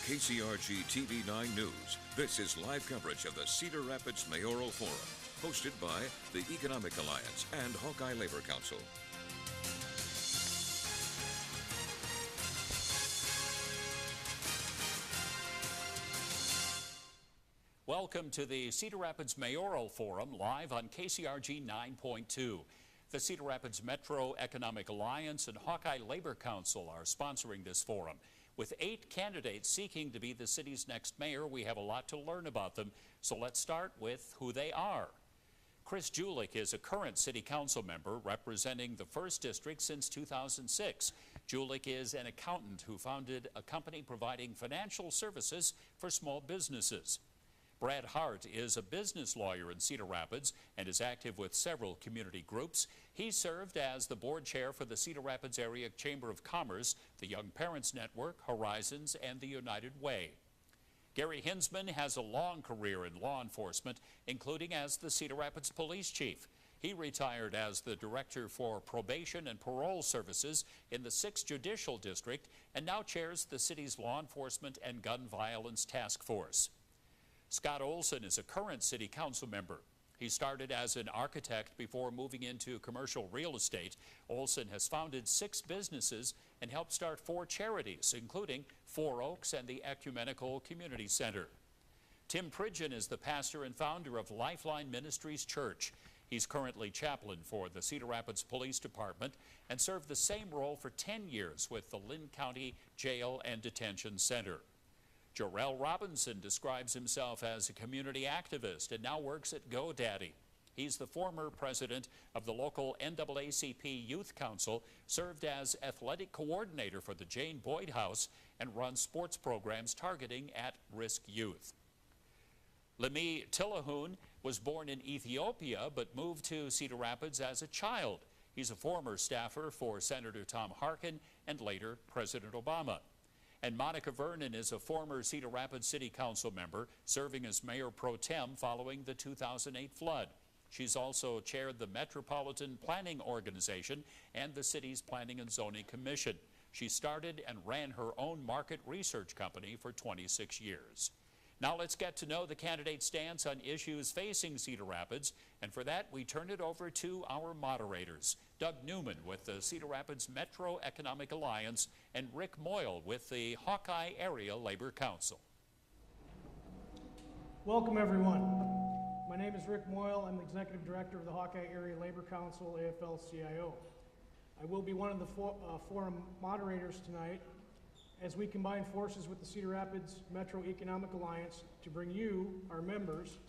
KCRG TV9 News. This is live coverage of the Cedar Rapids Mayoral Forum, hosted by the Economic Alliance and Hawkeye Labor Council. Welcome to the Cedar Rapids Mayoral Forum, live on KCRG 9.2. The Cedar Rapids Metro Economic Alliance and Hawkeye Labor Council are sponsoring this forum. With 8 candidates seeking to be the city's next mayor, we have a lot to learn about them, so let's start with who they are. Kris Gulick is a current city council member representing the 1st District since 2006. Gulick is an accountant who founded a company providing financial services for small businesses. Brad Hart is a business lawyer in Cedar Rapids and is active with several community groups. He served as the board chair for the Cedar Rapids Area Chamber of Commerce, the Young Parents Network, Horizons, and the United Way. Gary Hinzman has a long career in law enforcement, including as the Cedar Rapids police chief. He retired as the director for probation and parole services in the 6th Judicial District and now chairs the city's law enforcement and gun violence task force. Scott Olson is a current city council member. He started as an architect before moving into commercial real estate. Olson has founded 6 businesses and helped start 4 charities, including Four Oaks and the Ecumenical Community Center. Tim Pridegon is the pastor and founder of Lifeline Ministries Church. He's currently chaplain for the Cedar Rapids Police Department and served the same role for 10 years with the Linn County Jail and Detention Center. Jorel Robinson describes himself as a community activist and now works at GoDaddy. He's the former president of the local NAACP Youth Council, served as athletic coordinator for the Jane Boyd House, and runs sports programs targeting at-risk youth. Lemi Tilahun was born in Ethiopia but moved to Cedar Rapids as a child. He's a former staffer for Senator Tom Harkin and later President Obama. And Monica Vernon is a former Cedar Rapids City Council member, serving as Mayor Pro Tem following the 2008 flood. She's also chaired the Metropolitan Planning Organization and the city's Planning and Zoning Commission. She started and ran her own market research company for 26 years. Now let's get to know the candidate's stance on issues facing Cedar Rapids, and for that we turn it over to our moderators, Doug Newman with the Cedar Rapids Metro Economic Alliance and Rick Moyle with the Hawkeye Area Labor Council. Welcome everyone. My name is Rick Moyle. I'm the Executive Director of the Hawkeye Area Labor Council, AFL-CIO. I will be one of the forum moderators tonight as we combine forces with the Cedar Rapids Metro Economic Alliance to bring you, our members,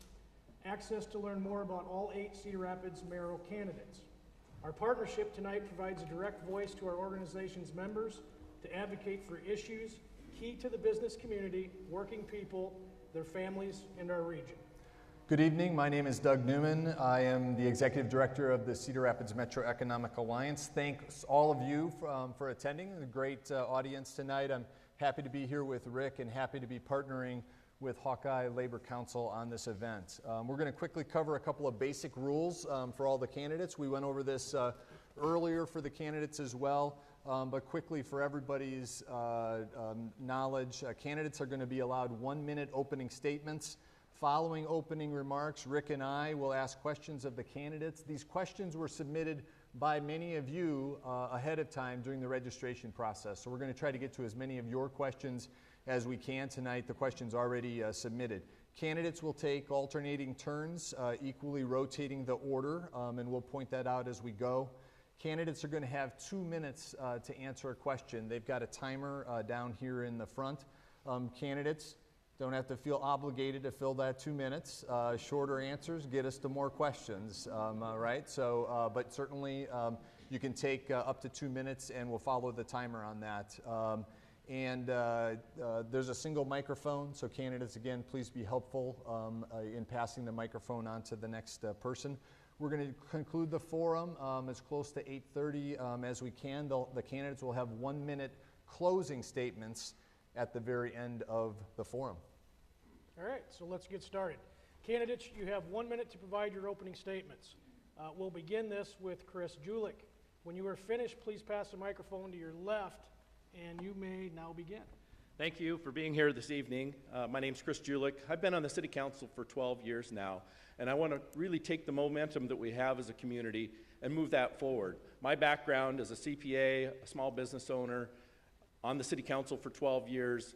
access to learn more about all 8 Cedar Rapids mayoral candidates. Our partnership tonight provides a direct voice to our organization's members to advocate for issues key to the business community, working people, their families, and our region. Good evening, my name is Doug Newman. I am the Executive Director of the Cedar Rapids Metro Economic Alliance. Thanks all of you for attending, a great audience tonight. I'm happy to be here with Rick and happy to be partnering with Hawkeye Labor Council on this event. We're going to quickly cover a couple of basic rules for all the candidates. We went over this earlier for the candidates as well, but quickly for everybody's knowledge, candidates are going to be allowed 1-minute opening statements. Following opening remarks, Rick and I will ask questions of the candidates. These questions were submitted by many of you ahead of time during the registration process. So we're going to try to get to as many of your questions as we can tonight, the questions already submitted. Candidates will take alternating turns, equally rotating the order, and we'll point that out as we go. Candidates are going to have 2 minutes to answer a question. They've got a timer down here in the front. Candidates don't have to feel obligated to fill that 2 minutes. Shorter answers get us to more questions, right? So, but certainly you can take up to 2 minutes and we'll follow the timer on that. There's a single microphone, so candidates, again, please be helpful in passing the microphone on to the next person. We're going to conclude the forum as close to 8:30 as we can. The candidates will have 1-minute closing statements at the very end of the forum. All right, so let's get started. Candidates, you have 1 minute to provide your opening statements. We'll begin this with Kris Gulick. When you are finished, please pass the microphone to your left, and you may now begin. Thank you for being here this evening. My name's Kris Gulick. I've been on the City Council for 12 years now, and I want to really take the momentum that we have as a community and move that forward. My background is a CPA, a small business owner, on the City Council for 12 years,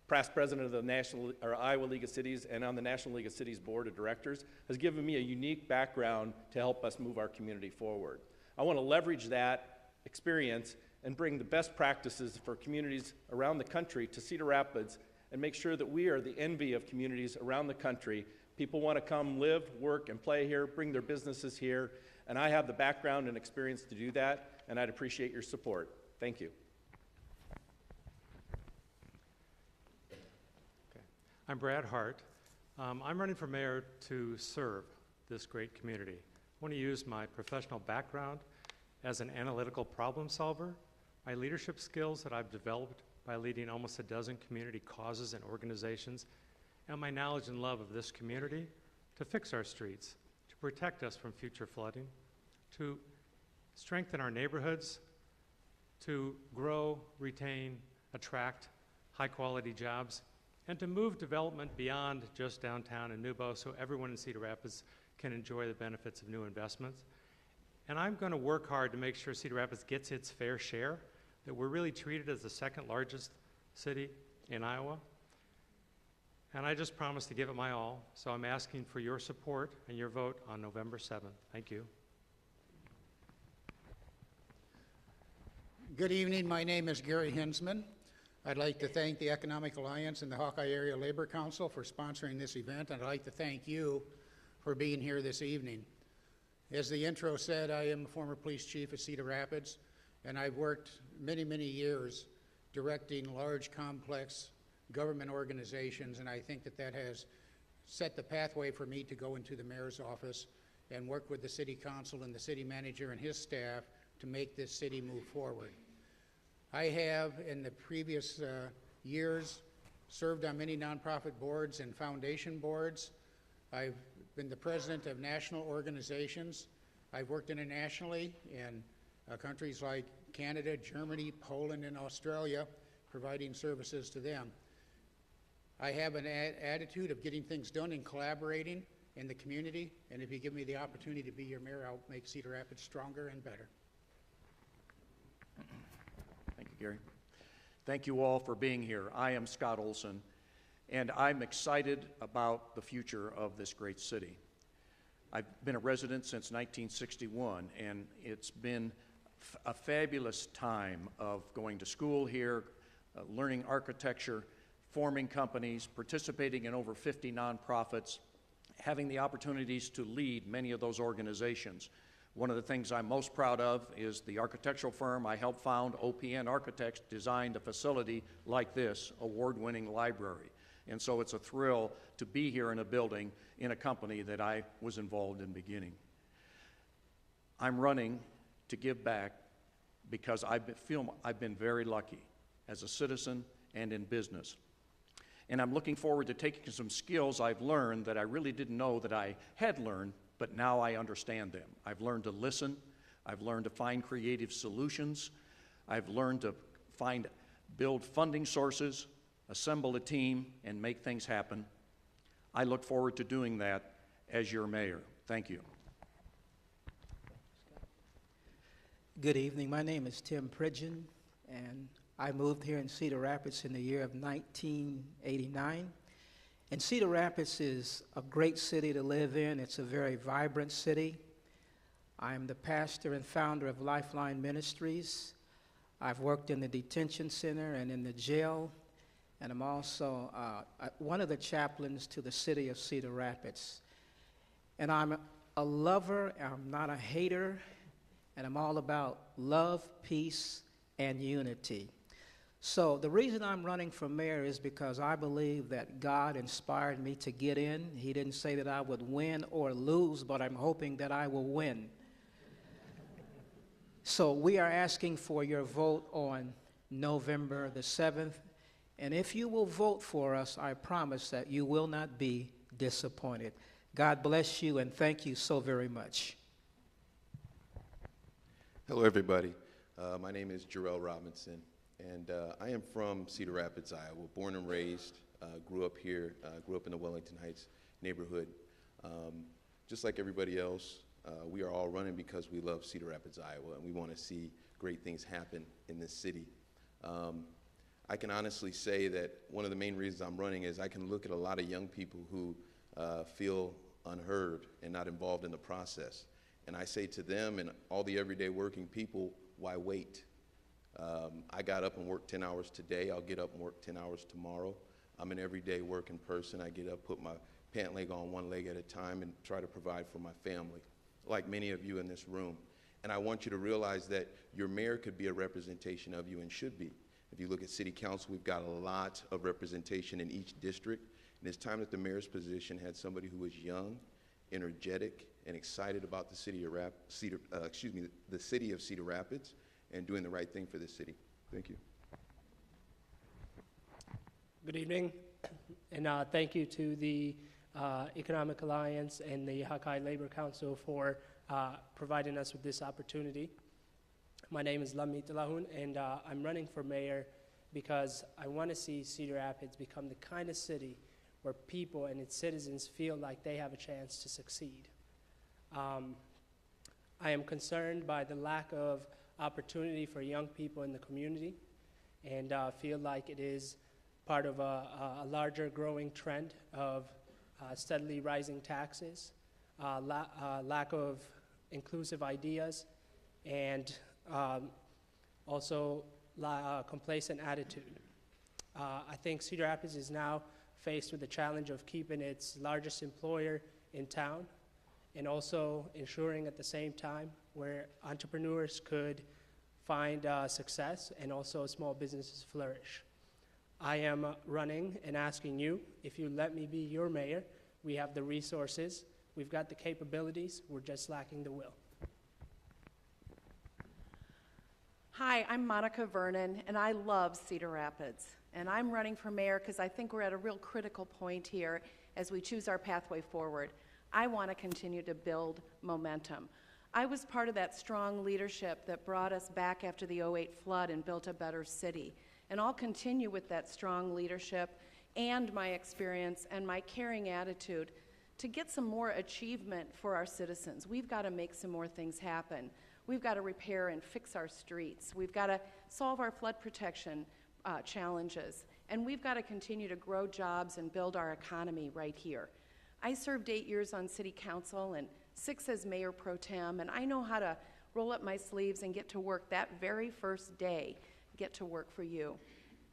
past president of the Iowa League of Cities, and on the National League of Cities Board of Directors, has given me a unique background to help us move our community forward. I want to leverage that experience and bring the best practices for communities around the country to Cedar Rapids and make sure that we are the envy of communities around the country. People want to come live, work, and play here, bring their businesses here, and I have the background and experience to do that, and I'd appreciate your support. Thank you. I'm Brad Hart. I'm running for mayor to serve this great community. I want to use my professional background as an analytical problem solver, my leadership skills that I've developed by leading almost a dozen community causes and organizations, and my knowledge and love of this community to fix our streets, to protect us from future flooding, to strengthen our neighborhoods, to grow, retain, attract high-quality jobs, and to move development beyond just downtown and Nubo so everyone in Cedar Rapids can enjoy the benefits of new investments. And I'm going to work hard to make sure Cedar Rapids gets its fair share, that we're really treated as the second largest city in Iowa. And I just promised to give it my all, so I'm asking for your support and your vote on November 7th. Thank you. Good evening. My name is Gary Hinzman. I'd like to thank the Economic Alliance and the Hawkeye Area Labor Council for sponsoring this event, and I'd like to thank you for being here this evening. As the intro said, I am a former police chief at Cedar Rapids, and I've worked many, many years directing large, complex government organizations, and I think that that has set the pathway for me to go into the mayor's office and work with the city council and the city manager and his staff to make this city move forward. I have, in the previous years, served on many nonprofit boards and foundation boards. I've been the president of national organizations. I've worked internationally in countries like Canada, Germany, Poland, and Australia, providing services to them. I have an attitude of getting things done and collaborating in the community, and if you give me the opportunity to be your mayor, I'll make Cedar Rapids stronger and better. Thank you, Gary. Thank you all for being here. I am Scott Olson, and I'm excited about the future of this great city. I've been a resident since 1961, and it's been a fabulous time of going to school here, learning architecture, forming companies, participating in over 50 nonprofits, having the opportunities to lead many of those organizations. One of the things I'm most proud of is the architectural firm I helped found, OPN Architects, designed a facility like this, award-winning library. And so it's a thrill to be here in a building in a company that I was involved in beginning. I'm running to give back because I feel I've been very lucky as a citizen and in business. And I'm looking forward to taking some skills I've learned that I really didn't know that I had learned, but now I understand them. I've learned to listen. I've learned to find creative solutions. I've learned to build funding sources, assemble a team, and make things happen. I look forward to doing that as your mayor. Thank you. Good evening. My name is Tim Pridegon, and I moved here in Cedar Rapids in the year of 1989. And Cedar Rapids is a great city to live in. It's a very vibrant city. I'm the pastor and founder of Lifeline Ministries. I've worked in the detention center and in the jail, and I'm also one of the chaplains to the city of Cedar Rapids. And I'm a lover, I'm not a hater, and I'm all about love, peace, and unity. So the reason I'm running for mayor is because I believe that God inspired me to get in. He didn't say that I would win or lose, but I'm hoping that I will win. So we are asking for your vote on November the 7th. And if you will vote for us, I promise that you will not be disappointed. God bless you, and thank you so very much. Hello, everybody. My name is Jorel Robinson, And I am from Cedar Rapids, Iowa, born and raised, grew up here, grew up in the Wellington Heights neighborhood. Just like everybody else, we are all running because we love Cedar Rapids, Iowa, and we want to see great things happen in this city. I can honestly say that one of the main reasons I'm running is I can look at a lot of young people who feel unheard and not involved in the process. And I say to them and all the everyday working people, why wait? I got up and worked 10 hours today. I'll get up and work 10 hours tomorrow. I'm an everyday working person. I get up, put my pant leg on one leg at a time, and try to provide for my family, like many of you in this room. And I want you to realize that your mayor could be a representation of you and should be. If you look at city council, we've got a lot of representation in each district. And it's time that the mayor's position had somebody who was young, energetic, and excited about the city of the city of Cedar Rapids and doing the right thing for the city. Thank you. Good evening, and thank you to the Economic Alliance and the Hawkeye Labor Council for providing us with this opportunity. My name is Lemi Tilahun, and I'm running for mayor because I want to see Cedar Rapids become the kind of city where people and its citizens feel like they have a chance to succeed. I am concerned by the lack of opportunity for young people in the community, and feel like it is part of a larger growing trend of steadily rising taxes, lack of inclusive ideas, and also complacent attitude. I think Cedar Rapids is now faced with the challenge of keeping its largest employer in town and also ensuring at the same time where entrepreneurs could find success and also small businesses flourish. I am running and asking you, if you let me be your mayor, we have the resources, we've got the capabilities, we're just lacking the will. Hi, I'm Monica Vernon, and I love Cedar Rapids. And I'm running for mayor because I think we're at a real critical point here as we choose our pathway forward. I want to continue to build momentum. I was part of that strong leadership that brought us back after the '08 flood and built a better city. And I'll continue with that strong leadership and my experience and my caring attitude to get some more achievement for our citizens. We've got to make some more things happen. We've got to repair and fix our streets. We've got to solve our flood protection challenges. And we've got to continue to grow jobs and build our economy right here. I served 8 years on city council and 6 as mayor pro tem, and I know how to roll up my sleeves and get to work that very first day, get to work for you.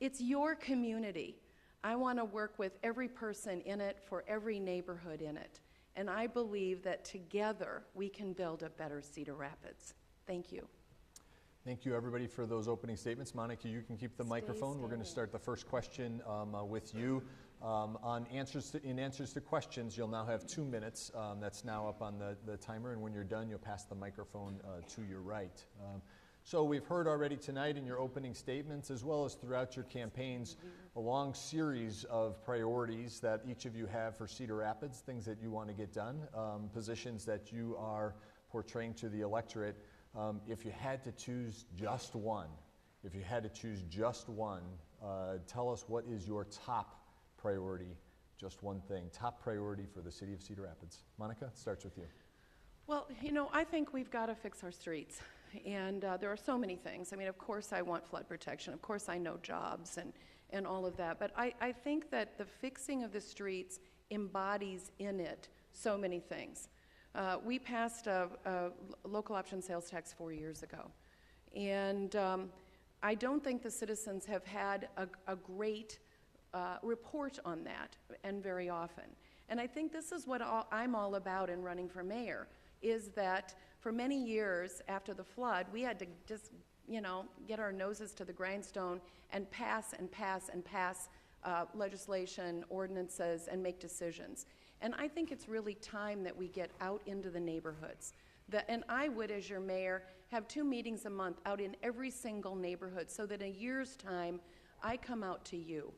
It's your community. I want to work with every person in it for every neighborhood in it. And I believe that together we can build a better Cedar Rapids. Thank you. Thank you, everybody, for those opening statements. Monica, you can keep the microphone. We're going to start the first question with you. In answers to questions, you'll now have 2 minutes. That's now up on the timer, and when you're done, you'll pass the microphone to your right. So we've heard already tonight in your opening statements, as well as throughout your campaigns, a long series of priorities that each of you have for Cedar Rapids, things that you want to get done, positions that you are portraying to the electorate. If you had to choose just one, tell us what is your top priority, just one thing, top priority for the city of Cedar Rapids. Monica, it starts with you. Well, you know, I think we've got to fix our streets. And there are so many things. I mean, of course I want flood protection. Of course I know jobs and all of that. But I think that the fixing of the streets embodies in it so many things. We passed a local option sales tax 4 years ago. And I don't think the citizens have had a great report on that, and very often. And I think this is what I'm all about in running for mayor, is that for many years after the flood, we had to just, get our noses to the grindstone and pass legislation, ordinances, and make decisions. And I think it's really time that we get out into the neighborhoods. And I would, as your mayor, have 2 meetings a month out in every single neighborhood so that in a year's time, I come out to you.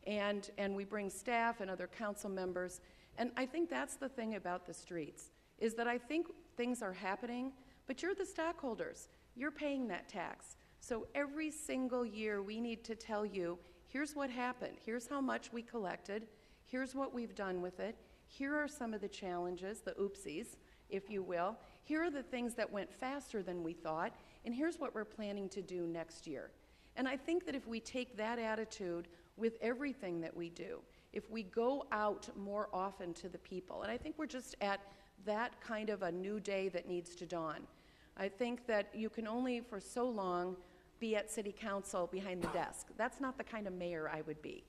And we bring staff and other council members. And I think that's the thing about the streets, is that I think things are happening, but you're the stockholders. You're paying that tax. So every single year, we need to tell you, here's what happened, here's how much we collected, here's what we've done with it, here are some of the challenges, the oopsies, if you will, here are the things that went faster than we thought, and here's what we're planning to do next year. And I think that if we take that attitude with everything that we do, if we go out more often to the people, and I think we're just at that kind of a new day that needs to dawn. I think that you can only for so long be at city council behind the desk. That's not the kind of mayor I would be.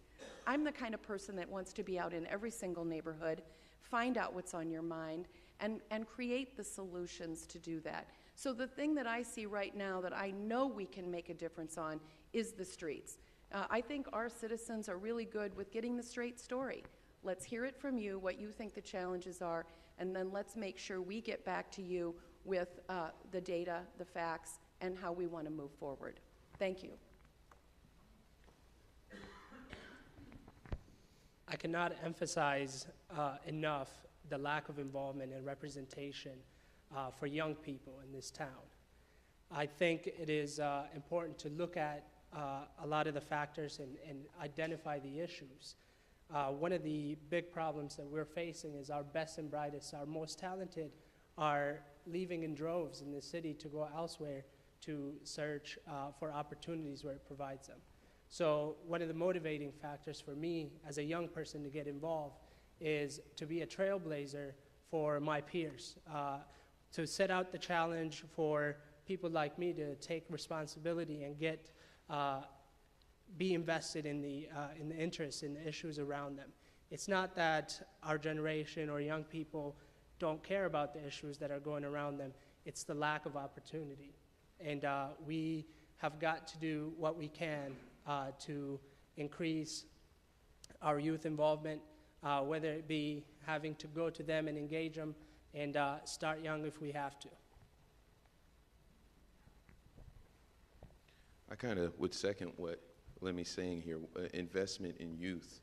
I'm the kind of person that wants to be out in every single neighborhood, find out what's on your mind, and create the solutions to do that. So the thing that I see right now that I know we can make a difference on is the streets. I think our citizens are really good with getting the straight story. Let's hear it from you, what you think the challenges are, and then let's make sure we get back to you with the data, the facts, and how we want to move forward. Thank you. I cannot emphasize enough the lack of involvement and representation for young people in this town. I think it is important to look at a lot of the factors and identify the issues. One of the big problems that we're facing is our best and brightest, our most talented, are leaving in droves in the city to go elsewhere to search for opportunities where it provides them. So one of the motivating factors for me as a young person to get involved is to be a trailblazer for my peers, to set out the challenge for people like me to take responsibility and get be invested in the interests and the issues around them. It's not that our generation or young people don't care about the issues that are going around them. It's the lack of opportunity. And we have got to do what we can to increase our youth involvement, whether it be having to go to them and engage them, and start young if we have to. I kind of would second what Lemi's saying here. Investment in youth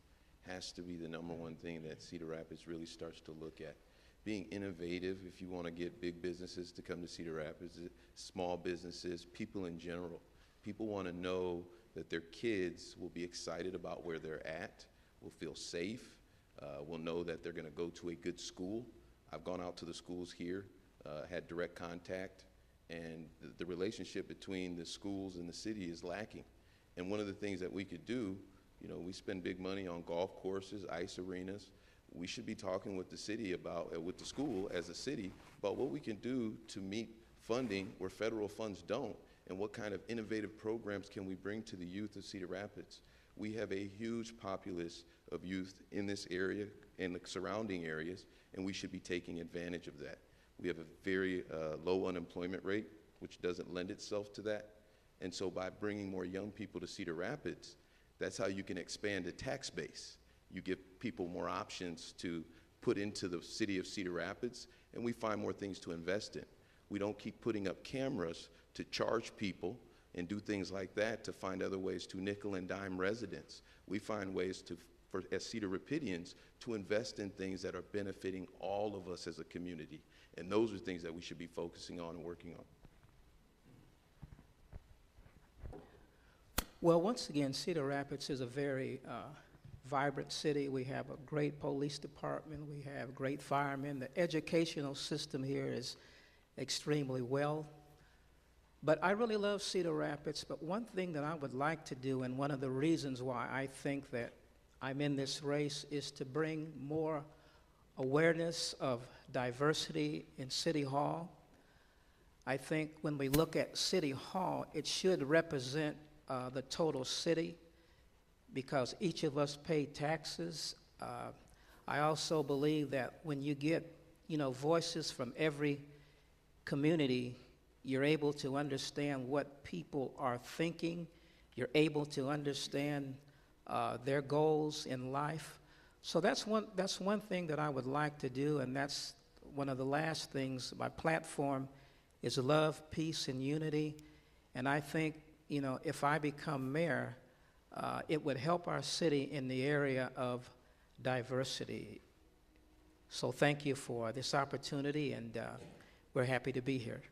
has to be the #1 thing that Cedar Rapids really starts to look at. Being innovative, if you want to get big businesses to come to Cedar Rapids, small businesses, people in general. People want to know that their kids will be excited about where they're at, will feel safe, will know that they're going to go to a good school. I've gone out to the schools here, had direct contact, and the relationship between the schools and the city is lacking. And one of the things that we could do, you know, we spend big money on golf courses, ice arenas. We should be talking with the city about, with the school as a city, about what we can do to meet funding where federal funds don't, and what kind of innovative programs can we bring to the youth of Cedar Rapids. We have a huge populace of youth in this area and the surrounding areas, and we should be taking advantage of that. We have a very low unemployment rate, which doesn't lend itself to that. And so by bringing more young people to Cedar Rapids, that's how you can expand the tax base. You give people more options to put into the city of Cedar Rapids, and we find more things to invest in. We don't keep putting up cameras to charge people and do things like that to find other ways to nickel and dime residents. We find ways to, as Cedar Rapidians, to invest in things that are benefiting all of us as a community. And those are things that we should be focusing on and working on. Well, once again, Cedar Rapids is a very vibrant city. We have a great police department. We have great firemen. The educational system here is extremely well. But I really love Cedar Rapids. But one thing that I would like to do, and one of the reasons why I think that I'm in this race, is to bring more awareness of diversity in City Hall. I think when we look at City Hall, it should represent the total city, because each of us pay taxes. I also believe that when you get, voices from every community, you're able to understand what people are thinking. You're able to understand their goals in life. So that's one thing that I would like to do, and that's one of the last things. My platform is love, peace, and unity, and I think, if I become mayor, it would help our city in the area of diversity. So thank you for this opportunity, and we're happy to be here.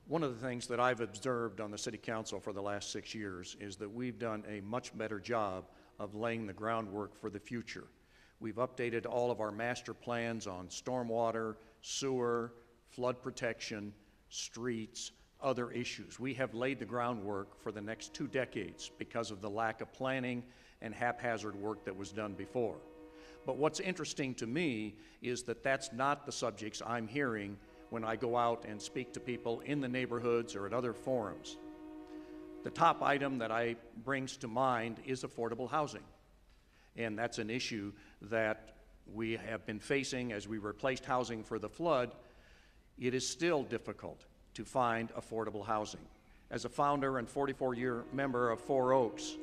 One of the things that I've observed on the City Council for the last 6 years is that we've done a much better job of laying the groundwork for the future. We've updated all of our master plans on stormwater, sewer, flood protection, streets, other issues. We have laid the groundwork for the next 2 decades because of the lack of planning and haphazard work that was done before. But what's interesting to me is that that's not the subjects I'm hearing when I go out and speak to people in the neighborhoods or at other forums. The top item that I brings to mind is affordable housing. And that's an issue that we have been facing as we replaced housing for the flood. It is still difficult to find affordable housing. As a founder and 44-year member of Four Oaks,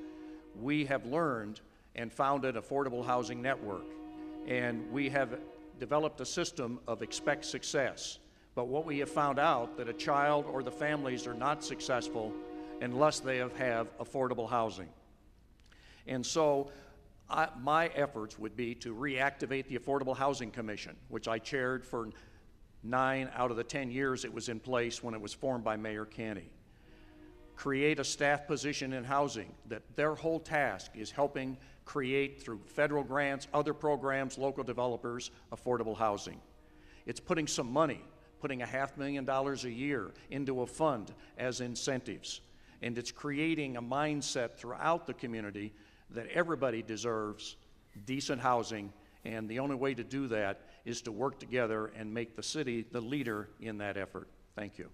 we have learned and founded Affordable Housing Network. And we have developed a system of expect success. But what we have found out that a child or the families are not successful unless they have affordable housing. And so my efforts would be to reactivate the Affordable Housing Commission, which I chaired for 9 out of the 10 years it was in place when it was formed by Mayor Canny. Create a staff position in housing that their whole task is helping create, through federal grants, other programs, local developers, affordable housing. It's putting some money, putting $500,000 a year into a fund as incentives. And it's creating a mindset throughout the community that everybody deserves decent housing, and the only way to do that is to work together and make the city the leader in that effort. Thank you.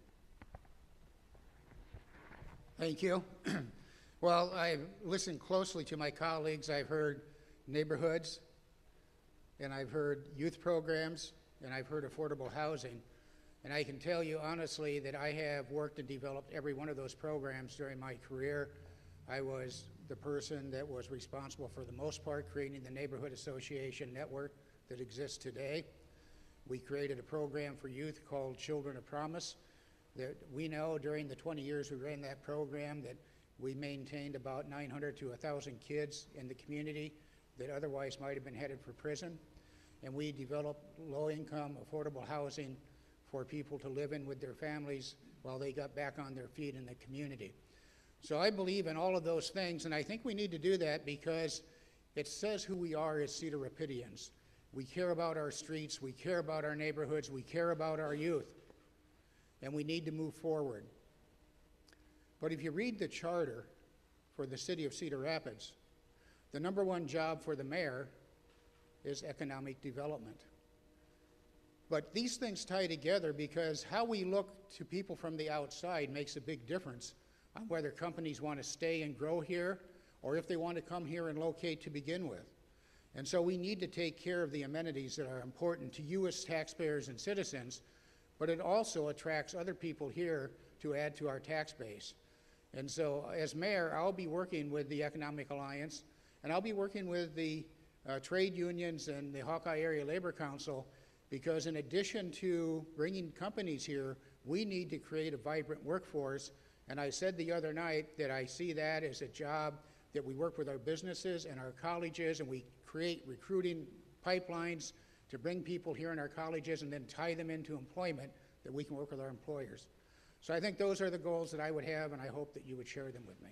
Thank you. Well, I've listened closely to my colleagues. I've heard neighborhoods, and I've heard youth programs, and I've heard affordable housing. And I can tell you honestly that I have worked and developed every one of those programs during my career. I was the person that was responsible for the most part creating the neighborhood association network that exists today. We created a program for youth called Children of Promise that we know during the 20 years we ran that program that we maintained about 900 to 1,000 kids in the community that otherwise might have been headed for prison. And we developed low-income, affordable housing for people to live in with their families while they got back on their feet in the community. So I believe in all of those things, and I think we need to do that because it says who we are as Cedar Rapidians. We care about our streets, we care about our neighborhoods, we care about our youth, and we need to move forward. But if you read the charter for the city of Cedar Rapids, the #1 job for the mayor is economic development. But these things tie together because how we look to people from the outside makes a big difference on whether companies want to stay and grow here or if they want to come here and locate to begin with. And so we need to take care of the amenities that are important to you as taxpayers and citizens, but it also attracts other people here to add to our tax base. And so as mayor, I'll be working with the Economic Alliance, and I'll be working with the trade unions and the Hawkeye Area Labor Council, because in addition to bringing companies here, we need to create a vibrant workforce. And I said the other night that I see that as a job that we work with our businesses and our colleges, and we create recruiting pipelines to bring people here in our colleges and then tie them into employment that we can work with our employers. So I think those are the goals that I would have, and I hope that you would share them with me.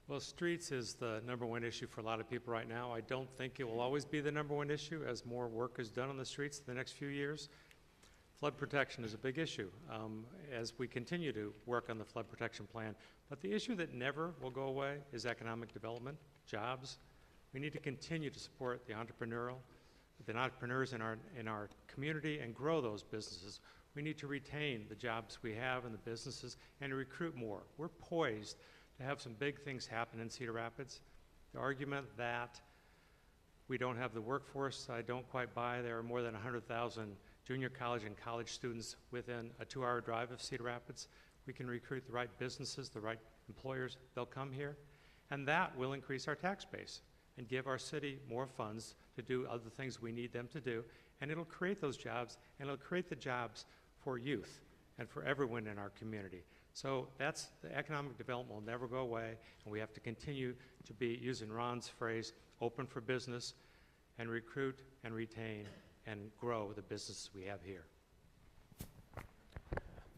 Well, streets is the #1 issue for a lot of people right now. I don't think it will always be the #1 issue as more work is done on the streets in the next few years. Flood protection is a big issue as we continue to work on the flood protection plan. But the issue that never will go away is economic development, jobs. We need to continue to support the entrepreneurials in our community and grow those businesses. We need to retain the jobs we have in the businesses and to recruit more. We're poised to have some big things happen in Cedar Rapids. The argument that we don't have the workforce, I don't quite buy. There are more than 100,000 junior college and college students within a 2-hour drive of Cedar Rapids. We can recruit the right businesses, the right employers, they'll come here, and that will increase our tax base and give our city more funds to do other things we need them to do, and it'll create those jobs, and it'll create the jobs for youth and for everyone in our community. So that's the economic development will never go away, and we have to continue to be, using Ron's phrase, open for business and recruit and retain and grow the businesses we have here.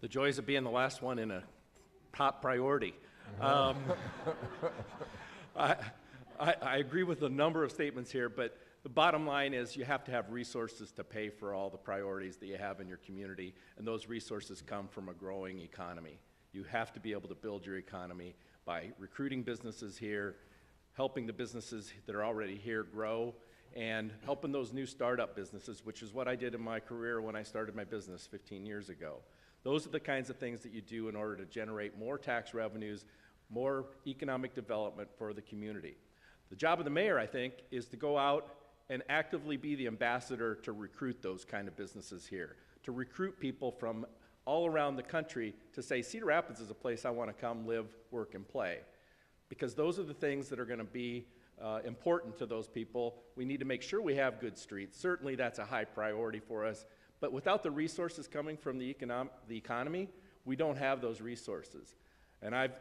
The joys of being the last one in a top priority. I agree with a number of statements here, but the bottom line is you have to have resources to pay for all the priorities that you have in your community, and those resources come from a growing economy. You have to be able to build your economy by recruiting businesses here, helping the businesses that are already here grow, and helping those new startup businesses, which is what I did in my career when I started my business 15 years ago. Those are the kinds of things that you do in order to generate more tax revenues, more economic development for the community. The job of the mayor, I think, is to go out and actively be the ambassador to recruit those kind of businesses here, to recruit people from all around the country to say, Cedar Rapids is a place I want to come live, work, and play. Because those are the things that are going to be important to those people. We need to make sure we have good streets. Certainly that's a high priority for us. But without the resources coming from the economy, we don't have those resources. And I'm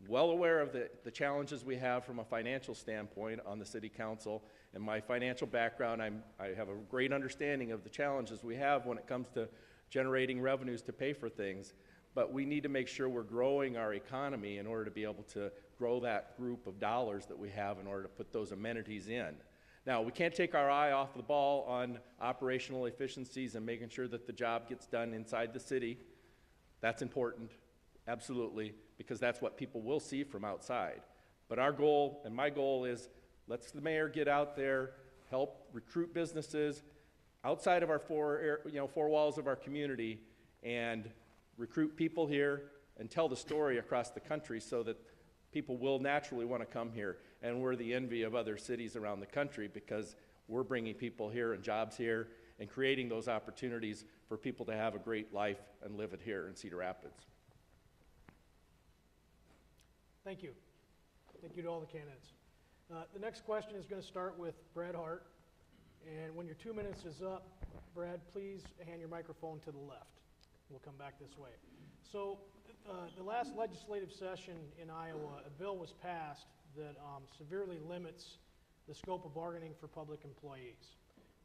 well aware of the challenges we have from a financial standpoint on the city council. And my financial background, I have a great understanding of the challenges we have when it comes to generating revenues to pay for things. But we need to make sure we're growing our economy in order to be able to grow that group of dollars that we have in order to put those amenities in. Now, we can't take our eye off the ball on operational efficiencies and making sure that the job gets done inside the city. That's important, absolutely, because that's what people will see from outside. But our goal, and my goal, is let's the mayor get out there, help recruit businesses outside of our four walls of our community, and recruit people here and tell the story across the country so that people will naturally want to come here. And we're the envy of other cities around the country because we're bringing people here and jobs here and creating those opportunities for people to have a great life and live it here in Cedar Rapids. Thank you. Thank you to all the candidates. The next question is going to start with Brad Hart. And when your 2 minutes is up, Brad, please hand your microphone to the left. We'll come back this way. So the last legislative session in Iowa, a bill was passed that severely limits the scope of bargaining for public employees.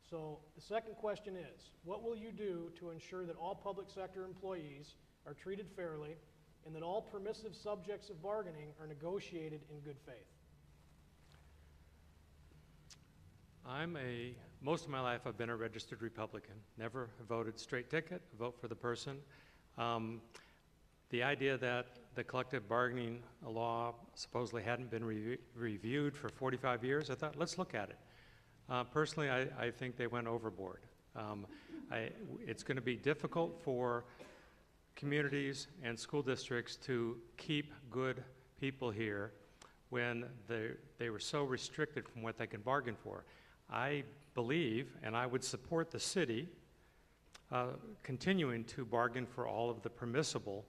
So the second question is, what will you do to ensure that all public sector employees are treated fairly and that all permissive subjects of bargaining are negotiated in good faith? Most of my life I've been a registered Republican, never voted straight ticket, vote for the person. The idea that the collective bargaining law supposedly hadn't been reviewed for 45 years, I thought, let's look at it. Personally, I think they went overboard. It's going to be difficult for communities and school districts to keep good people here when they were so restricted from what they can bargain for. I believe, and I would support the city continuing to bargain for all of the permissible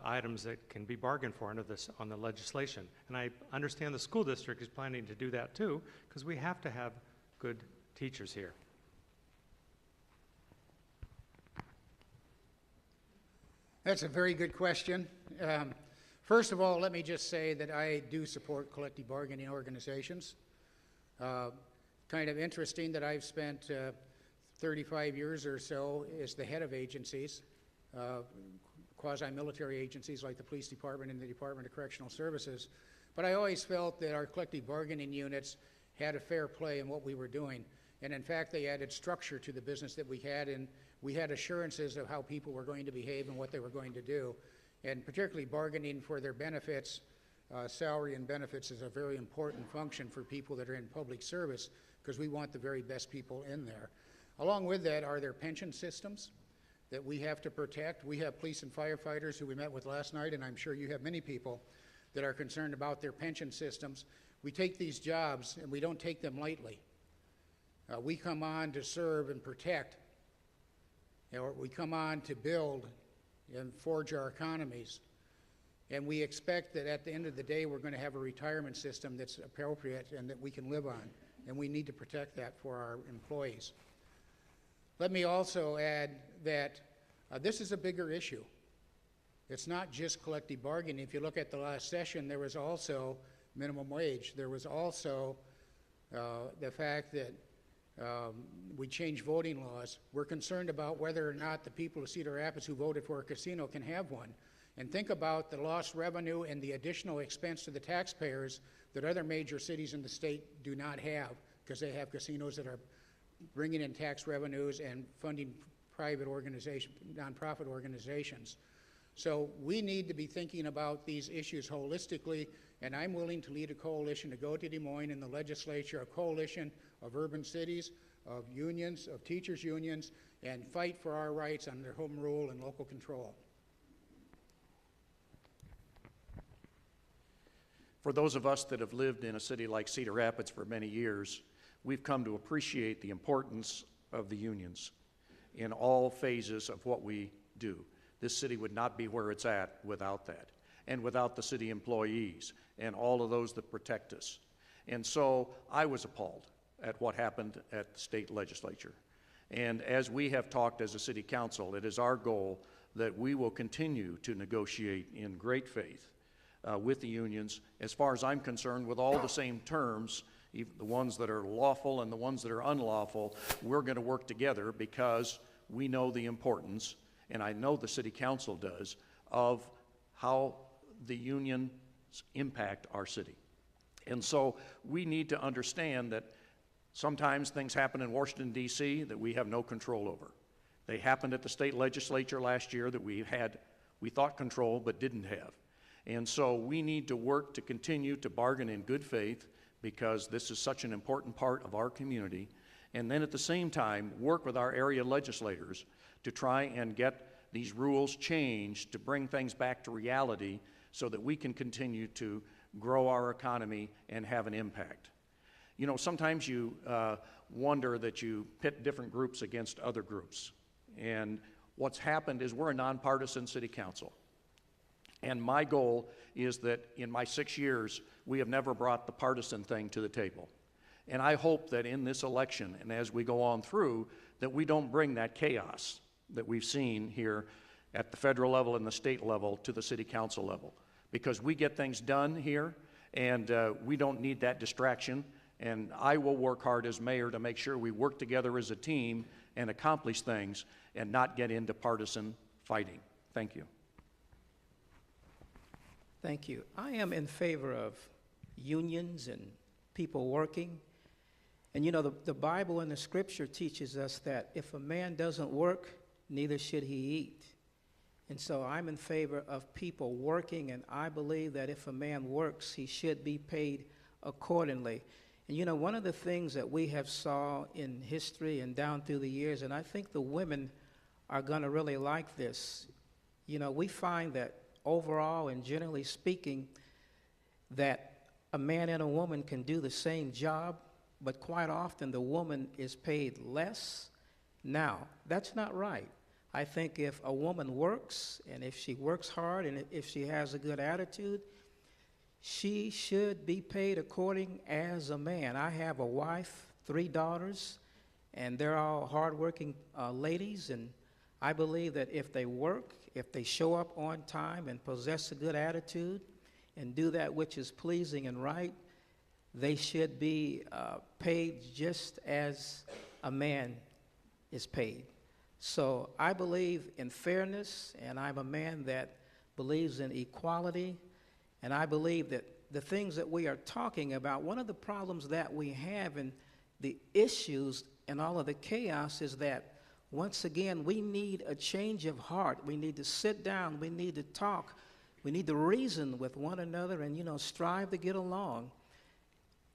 items that can be bargained for under on the legislation. And I understand the school district is planning to do that too, because we have to have good teachers here. That's a very good question. First of all, let me just say that I do support collective bargaining organizations. Kind of interesting that I've spent 35 years or so as the head of agencies, quasi-military agencies like the police department and the Department of Correctional Services. But I always felt that our collective bargaining units had a fair play in what we were doing. And in fact, they added structure to the business that we had, and we had assurances of how people were going to behave and what they were going to do. And particularly bargaining for their benefits, salary and benefits is a very important function for people that are in public service, because we want the very best people in there. Along with that are their pension systems that we have to protect. We have police and firefighters who we met with last night, and I'm sure you have many people that are concerned about their pension systems. We take these jobs and we don't take them lightly. We come on to serve and protect, or we come on to build and forge our economies. And we expect that at the end of the day, we're going to have a retirement system that's appropriate and that we can live on. And we need to protect that for our employees. Let me also add that this is a bigger issue. It's not just collective bargaining. If you look at the last session, there was also minimum wage. There was also the fact that We changed voting laws. We're concerned about whether or not the people of Cedar Rapids who voted for a casino can have one. And think about the lost revenue and the additional expense to the taxpayers that other major cities in the state do not have, because they have casinos that are bringing in tax revenues and funding private organizations, nonprofit organizations. So we need to be thinking about these issues holistically, and I'm willing to lead a coalition to go to Des Moines in the legislature, a coalition of urban cities, of unions, of teachers' unions, and fight for our rights under home rule and local control. For those of us that have lived in a city like Cedar Rapids for many years, we've come to appreciate the importance of the unions in all phases of what we do. This city would not be where it's at without that, and without the city employees and all of those that protect us. And so I was appalled at what happened at the state legislature. And as we have talked as a city council, it is our goal that we will continue to negotiate in great faith with the unions, as far as I'm concerned, with all the same terms, even the ones that are lawful and the ones that are unlawful. We're going to work together because we know the importance, and I know the city council does, of how the unions impact our city. And so we need to understand that sometimes things happen in Washington, D.C. that we have no control over. They happened at the state legislature last year that we thought control but didn't have. And so we need to work to continue to bargain in good faith, because this is such an important part of our community, and then at the same time work with our area legislators to try and get these rules changed to bring things back to reality so that we can continue to grow our economy and have an impact. You know, sometimes you wonder that you pit different groups against other groups, and what's happened is we're a nonpartisan city council. And my goal is that in my 6 years, we have never brought the partisan thing to the table. And I hope that in this election, and as we go on through, that we don't bring that chaos that we've seen here at the federal level and the state level to the city council level. Because we get things done here, and we don't need that distraction. And I will work hard as mayor to make sure we work together as a team and accomplish things and not get into partisan fighting. Thank you. Thank you. I am in favor of unions and people working. And you know, the Bible and the Scripture teaches us that if a man doesn't work, neither should he eat. And so I'm in favor of people working, and I believe that if a man works, he should be paid accordingly. And you know, one of the things that we have saw in history and down through the years, and I think the women are going to really like this, you know, we find that overall and generally speaking, that a man and a woman can do the same job, but quite often the woman is paid less. Now, that's not right. I think if a woman works, and if she works hard, and if she has a good attitude, she should be paid according as a man. I have a wife, 3 daughters, and they're all hardworking ladies, and I believe that if they work, if they show up on time and possess a good attitude and do that which is pleasing and right, they should be paid just as a man is paid. So I believe in fairness, and I'm a man that believes in equality, and I believe that the things that we are talking about, one of the problems that we have and the issues and all of the chaos is that once again, we need a change of heart. We need to sit down. We need to talk. We need to reason with one another and, you know, strive to get along.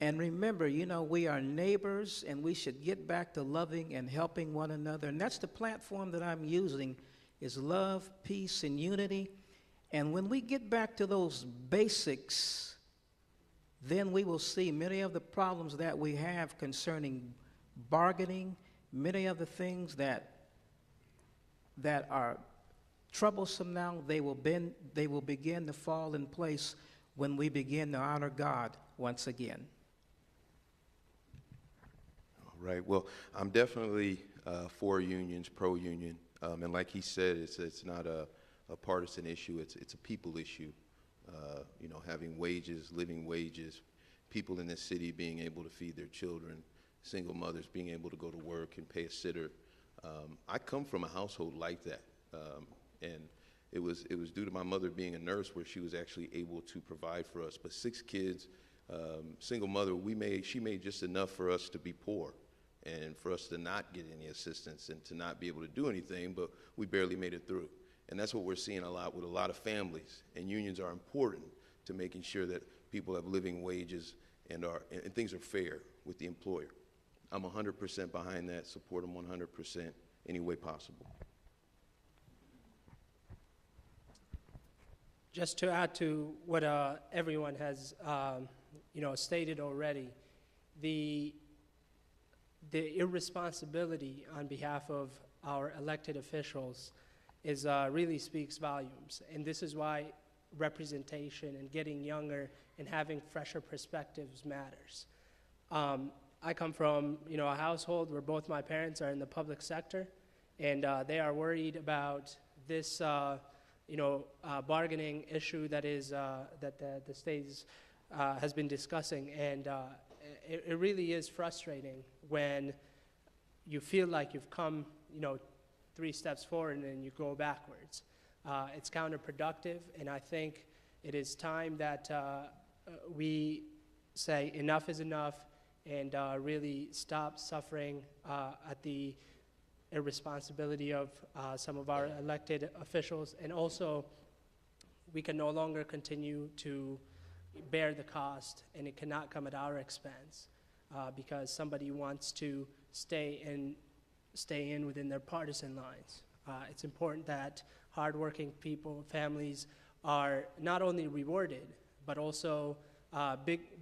And remember, you know, we are neighbors, and we should get back to loving and helping one another. And that's the platform that I'm using, is love, peace, and unity. And when we get back to those basics, then we will see many of the problems that we have concerning bargaining, many of the things that are troublesome now, they will begin to fall in place when we begin to honor God once again. All right. Well, I'm definitely for unions, pro-union, and like he said, it's not a partisan issue. It's a people issue. Having wages, living wages, people in this city being able to feed their children, single mothers being able to go to work and pay a sitter. I come from a household like that, and it was due to my mother being a nurse where she was actually able to provide for us. But 6 kids, single mother, she made just enough for us to be poor and for us to not get any assistance and to not be able to do anything, but we barely made it through. And that's what we're seeing a lot with a lot of families, and unions are important to making sure that people have living wages and things are fair with the employer. I'm 100% behind that, support them 100% any way possible. Just to add to what everyone has stated already, the irresponsibility on behalf of our elected officials really speaks volumes. And this is why representation and getting younger and having fresher perspectives matters. I come from a household where both my parents are in the public sector, and they are worried about this bargaining issue that the state has been discussing, and it really is frustrating when you feel like you've come 3 steps forward and then you go backwards. It's counterproductive, and I think it is time that we say enough is enough and really stop suffering at the irresponsibility of some of our elected officials. And also, we can no longer continue to bear the cost, and it cannot come at our expense because somebody wants to stay in within their partisan lines. It's important that hardworking people, families, are not only rewarded, but also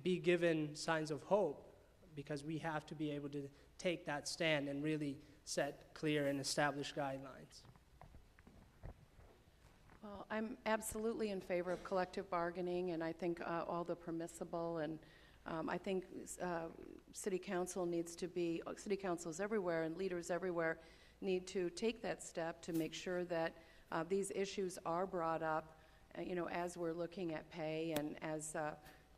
be given signs of hope, because we have to be able to take that stand and really set clear and established guidelines. Well, I'm absolutely in favor of collective bargaining, and I think all the permissible, and I think city councils everywhere and leaders everywhere need to take that step to make sure that these issues are brought up, as we're looking at pay and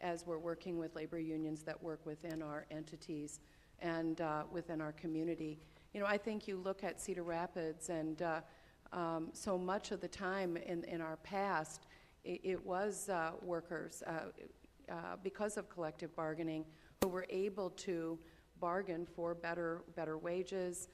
as we're working with labor unions that work within our entities and within our community. I think you look at Cedar Rapids, and so much of the time in our past, it was workers, because of collective bargaining, who were able to bargain for better wages,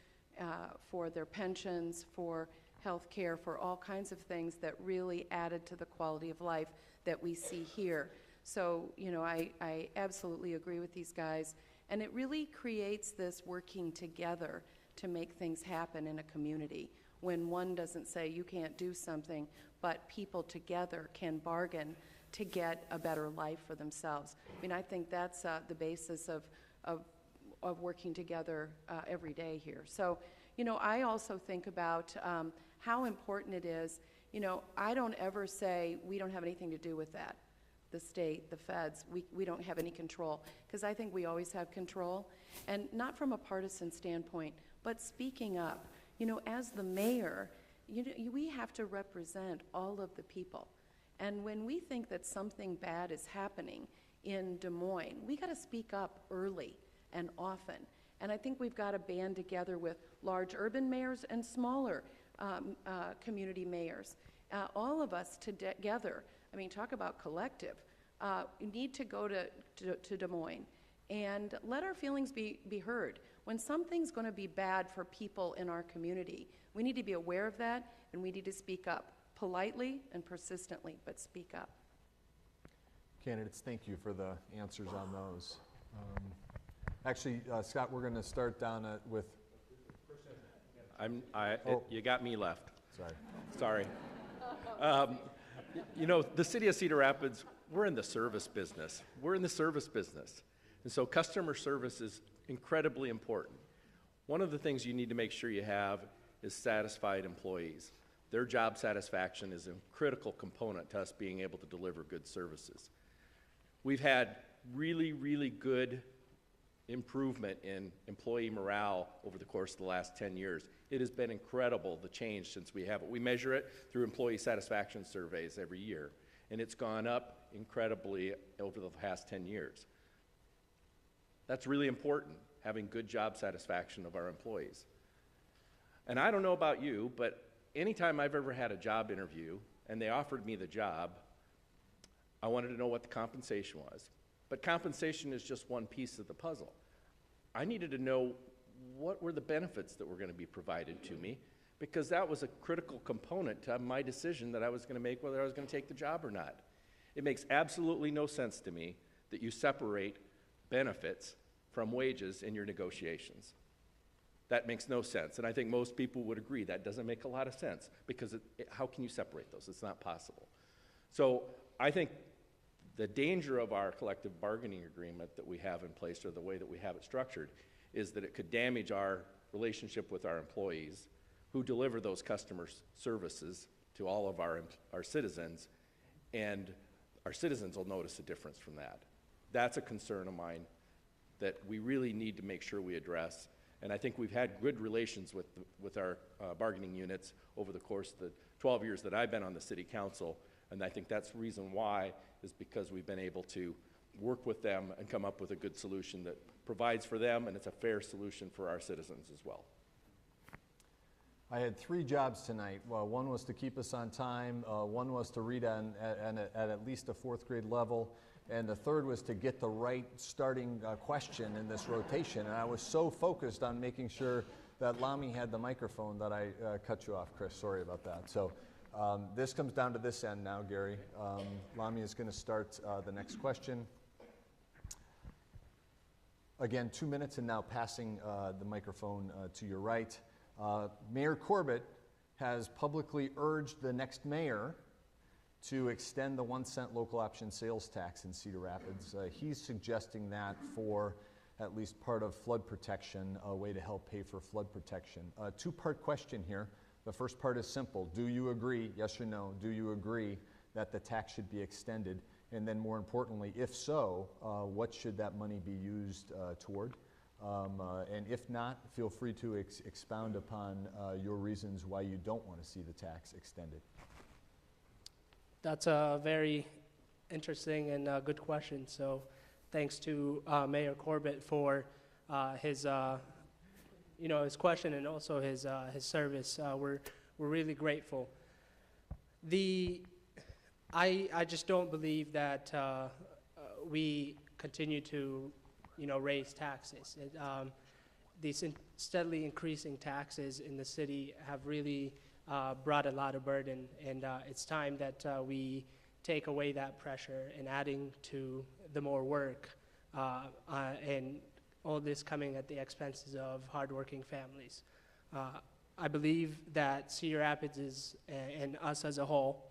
for their pensions, for health care, for all kinds of things that really added to the quality of life that we see here. So, I absolutely agree with these guys. And it really creates this working together to make things happen in a community, when one doesn't say you can't do something, but people together can bargain to get a better life for themselves. I think that's the basis of working together every day here. So, I also think about how important it is. I don't ever say we don't have anything to do with that. The state, the feds, we don't have any control, because I think we always have control, and not from a partisan standpoint, but speaking up. As the mayor, we have to represent all of the people. And when we think that something bad is happening in Des Moines, we got to speak up early and often. And I think we've got to band together with large urban mayors and smaller community mayors. All of us together, talk about collective, need to go to Des Moines and let our feelings be heard. When something's going to be bad for people in our community, we need to be aware of that, and we need to speak up politely and persistently, but speak up. Candidates, thank you for the answers on those. Actually, Scott, we're going to start down with... You got me left. Sorry. The city of Cedar Rapids, we're in the service business. And so customer service is incredibly important. One of the things you need to make sure you have is satisfied employees. Their job satisfaction is a critical component to us being able to deliver good services. We've had really, really good improvement in employee morale over the course of the last 10 years. It has been incredible, the change since we have it. We measure it through employee satisfaction surveys every year, and it's gone up incredibly over the past 10 years. That's really important. having good job satisfaction of our employees. And I don't know about you, but anytime I've ever had a job interview and they offered me the job, I wanted to know what the compensation was. But compensation is just one piece of the puzzle. I needed to know what were the benefits that were going to be provided to me, because that was a critical component to my decision that I was going to make whether I was going to take the job or not. It makes absolutely no sense to me that you separate benefits from wages in your negotiations. That makes no sense, and I think most people would agree that doesn't make a lot of sense, because how can you separate those? It's not possible. So I think the danger of our collective bargaining agreement that we have in place, or the way that we have it structured, is that it could damage our relationship with our employees who deliver those customer services to all of our citizens, and our citizens will notice a difference from that. That's a concern of mine that we really need to make sure we address. And I think we've had good relations with our bargaining units over the course of the 12 years that I've been on the city council. And I think that's the reason why, is because we've been able to work with them and come up with a good solution that provides for them, and it's a fair solution for our citizens as well. I had 3 jobs tonight. Well, one was to keep us on time, one was to read at least a 4th grade level, and the third was to get the right starting question in this rotation. And I was so focused on making sure that Lemi had the microphone that I cut you off, Kris. Sorry about that. So this comes down to this end now, Gary. Lemi is going to start the next question. Again, 2 minutes, and now passing the microphone to your right. Mayor Corbett has publicly urged the next mayor to extend the 1-cent local option sales tax in Cedar Rapids. He's suggesting that for at least part of flood protection, a way to help pay for flood protection. Two-part question here. The first part is simple. Do you agree, yes or no, do you agree that the tax should be extended? And then more importantly, if so, what should that money be used toward? And if not, feel free to expound upon your reasons why you don't want to see the tax extended. That's a very interesting and good question. So thanks to Mayor Corbett for his question and also his service. We're really grateful. I just don't believe that we continue to raise taxes. These steadily increasing taxes in the city have really brought a lot of burden, and it's time that we take away that pressure and adding to the more work, and all this coming at the expenses of hardworking families. I believe that Cedar Rapids is, and us as a whole,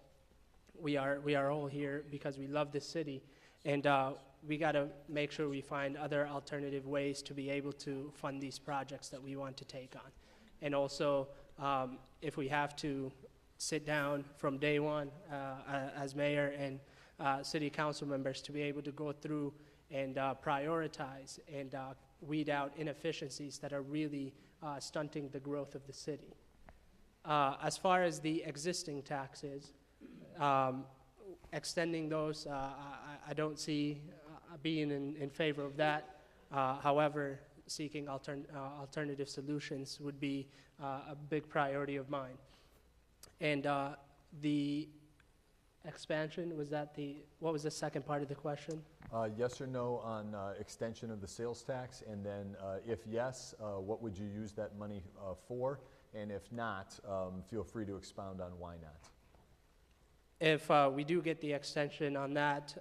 we are all here because we love this city, and we got to make sure we find other alternative ways to be able to fund these projects that we want to take on. And also, if we have to sit down from day one as mayor and city council members to be able to go through and prioritize and weed out inefficiencies that are really stunting the growth of the city. As far as the existing taxes, extending those, I don't see being in favor of that. However, seeking alternative solutions would be a big priority of mine. And the expansion, what was the second part of the question? Yes or no on extension of the sales tax, and then if yes, what would you use that money for? And if not, feel free to expound on why not. If we do get the extension on that,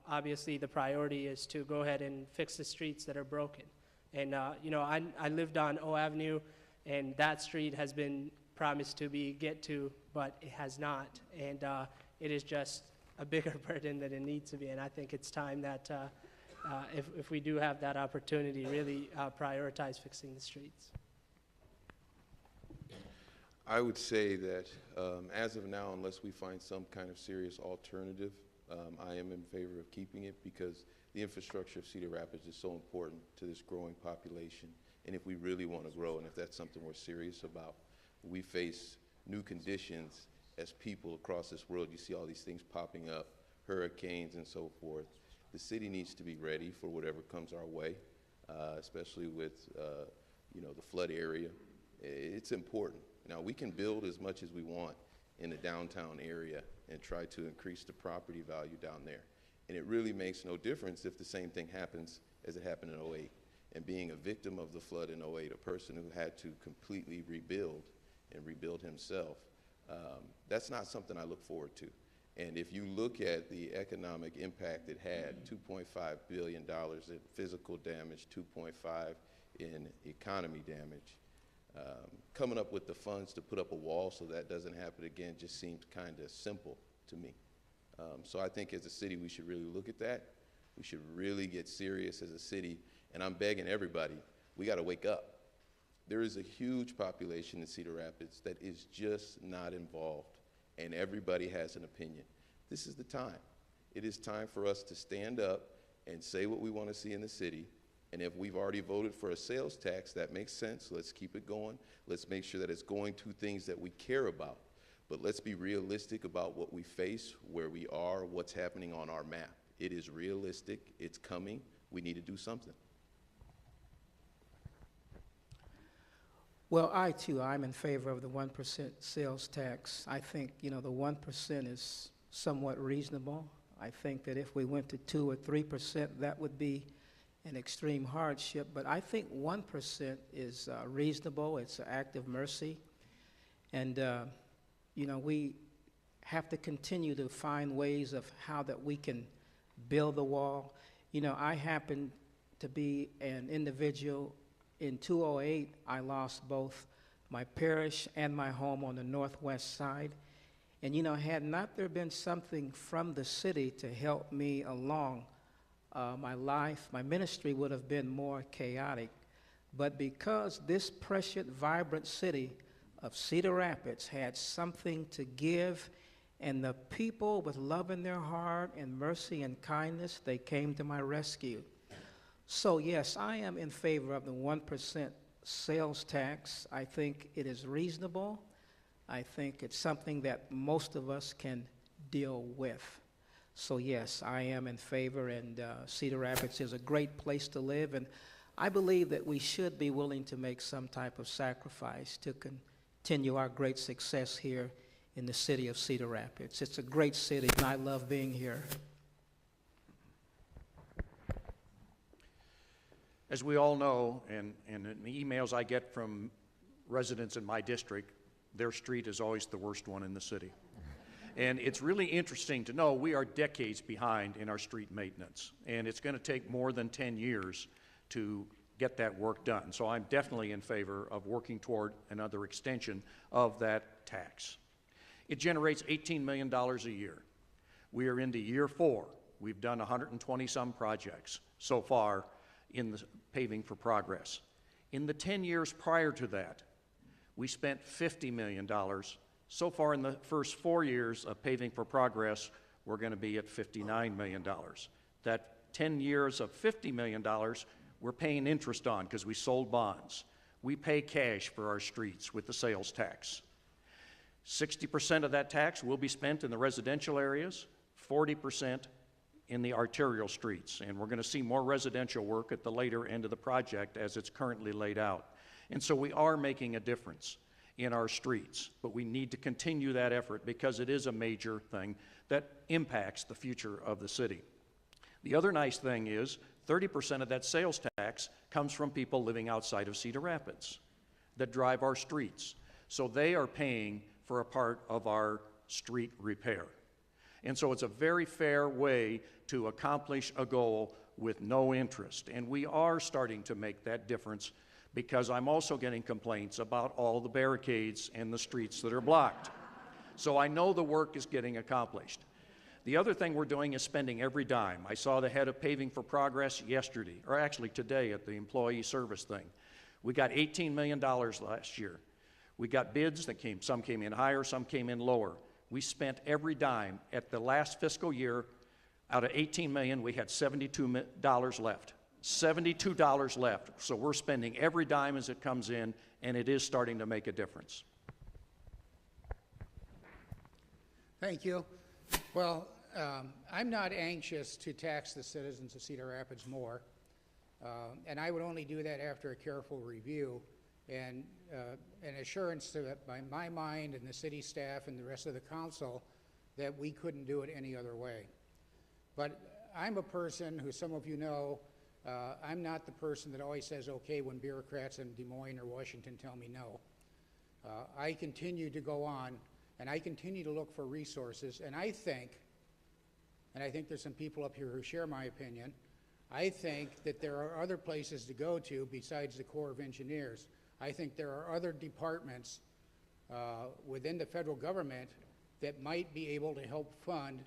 obviously the priority is to go ahead and fix the streets that are broken. And I lived on O Avenue, and that street has been promised to get to, but it has not. And it is just a bigger burden than it needs to be. And I think it's time that if we do have that opportunity, really prioritize fixing the streets. I would say that as of now, unless we find some kind of serious alternative, I am in favor of keeping it, because the infrastructure of Cedar Rapids is so important to this growing population. And if we really want to grow, and if that's something we're serious about, we face new conditions as people across this world. You see all these things popping up, hurricanes and so forth. The city needs to be ready for whatever comes our way. especially with the flood area. It's important. Now, we can build as much as we want in the downtown area and try to increase the property value down there. And it really makes no difference if the same thing happens as it happened in '08. And being a victim of the flood in '08, a person who had to completely rebuild and rebuild himself, that's not something I look forward to. And if you look at the economic impact it had, $2.5 billion in physical damage, 2.5 in economy damage, coming up with the funds to put up a wall so that doesn't happen again just seems kind of simple to me. So I think as a city we should really look at that. We should really get serious as a city, and I'm begging everybody, we got to wake up. There is a huge population in Cedar Rapids that is just not involved, and everybody has an opinion. This is the time. It is time for us to stand up and say what we want to see in the city. And if we've already voted for a sales tax, that makes sense. Let's keep it going. Let's make sure that it's going to things that we care about. But let's be realistic about what we face, where we are, what's happening on our map. It is realistic. It's coming. We need to do something. Well, I'm in favor of the 1% sales tax. I think, the 1% is somewhat reasonable. I think that if we went to 2 or 3%, that would be an extreme hardship. But I think 1% is reasonable. It's an act of mercy. And, we have to continue to find ways of how that we can build the wall. I happen to be an individual. In 2008, I lost both my parish and my home on the northwest side. And, had not there been something from the city to help me along, my ministry would have been more chaotic. But because this precious, vibrant city of Cedar Rapids had something to give, and the people with love in their heart and mercy and kindness, they came to my rescue. So yes, I am in favor of the 1% sales tax. I think it is reasonable. I think it's something that most of us can deal with. So yes, I am in favor, and Cedar Rapids is a great place to live, and I believe that we should be willing to make some type of sacrifice to continue our great success here in the city of Cedar Rapids. It's a great city, and I love being here. As we all know, and in the emails I get from residents in my district, their street is always the worst one in the city. And it's really interesting to know we are decades behind in our street maintenance, and it's going to take more than 10 years to get that work done. So I'm definitely in favor of working toward another extension of that tax. It generates $18 million a year. We are into year 4. We've done 120-some projects so far in the Paving for Progress. In the 10 years prior to that, we spent $50 million. So far in the first 4 years of Paving for Progress, we're going to be at $59 million. That 10 years of $50 million, we're paying interest on because we sold bonds. We pay cash for our streets with the sales tax. 60% of that tax will be spent in the residential areas, 40% in the arterial streets, and we're going to see more residential work at the later end of the project as it's currently laid out. And so we are making a difference in our streets, but we need to continue that effort because it is a major thing that impacts the future of the city. The other nice thing is 30% of that sales tax comes from people living outside of Cedar Rapids that drive our streets. So they are paying for a part of our street repair. And so it's a very fair way to accomplish a goal with no interest. And we are starting to make that difference because I'm also getting complaints about all the barricades and the streets that are blocked. So I know the work is getting accomplished. The other thing we're doing is spending every dime. I saw the head of Paving for Progress yesterday, or actually today at the employee service thing. We got $18 million last year. We got bids that some came in higher, some came in lower. We spent every dime. At the last fiscal year, out of $18 million, we had $72 left. $72 left. So we're spending every dime as it comes in, and it is starting to make a difference. Thank you. Well, I'm not anxious to tax the citizens of Cedar Rapids more. And I would only do that after a careful review and an assurance to by my mind and the city staff and the rest of the council that we couldn't do it any other way. But I'm a person who, some of you know, I'm not the person that always says okay when bureaucrats in Des Moines or Washington tell me no. I continue to go on, and I continue to look for resources, and I think there's some people up here who share my opinion, I think that there are other places to go to besides the Corps of Engineers. I think there are other departments within the federal government that might be able to help fund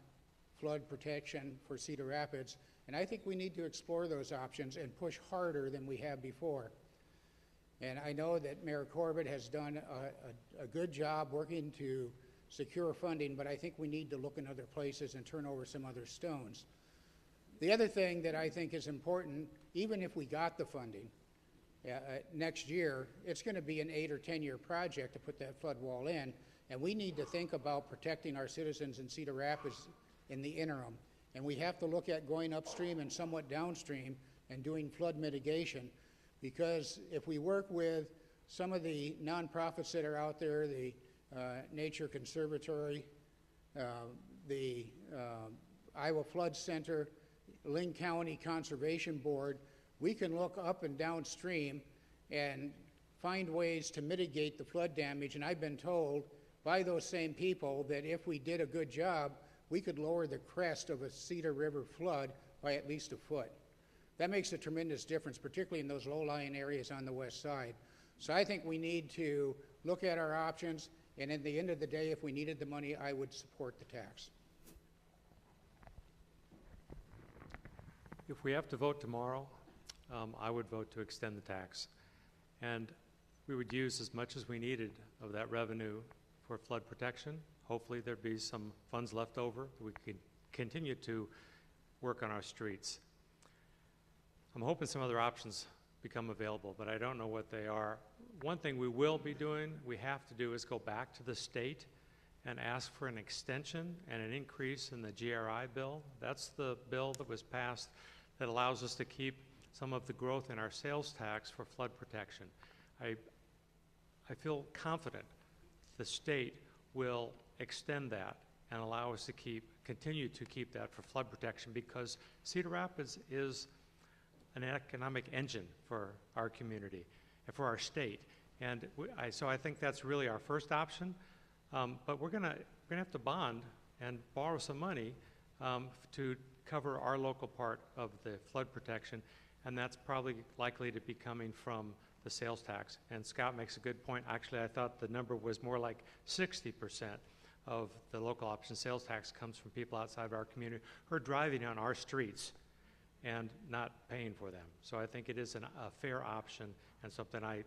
flood protection for Cedar Rapids, and I think we need to explore those options and push harder than we have before. And I know that Mayor Corbett has done a good job working to secure funding, but I think we need to look in other places and turn over some other stones. The other thing that I think is important, even if we got the funding next year, it's going to be an 8 or 10-year project to put that flood wall in, and we need to think about protecting our citizens in Cedar Rapids in the interim. And we have to look at going upstream and somewhat downstream and doing flood mitigation, because if we work with some of the nonprofits that are out there, the Nature Conservatory, the Iowa Flood Center, Linn County Conservation Board, we can look up and downstream and find ways to mitigate the flood damage. And I've been told by those same people that if we did a good job, we could lower the crest of a Cedar River flood by at least a foot. That makes a tremendous difference, particularly in those low-lying areas on the west side. So I think we need to look at our options, and at the end of the day, if we needed the money, I would support the tax. If we have to vote tomorrow, I would vote to extend the tax. And we would use as much as we needed of that revenue for flood protection. Hopefully there'd be some funds left over that we could continue to work on our streets. I'm hoping some other options become available, but I don't know what they are. One thing we will be doing, we have to do, is go back to the state and ask for an extension and an increase in the GRI bill. That's the bill that was passed that allows us to keep some of the growth in our sales tax for flood protection. I feel confident the state will extend that and allow us to continue to keep that for flood protection, because Cedar Rapids is an economic engine for our community and for our state. And so I think that's really our first option. But we're gonna have to bond and borrow some money to cover our local part of the flood protection, and that's probably likely to be coming from the sales tax. And Scott makes a good point. Actually, I thought the number was more like 60% of the local option sales tax comes from people outside of our community who are driving on our streets and not paying for them. So I think it is a fair option and something I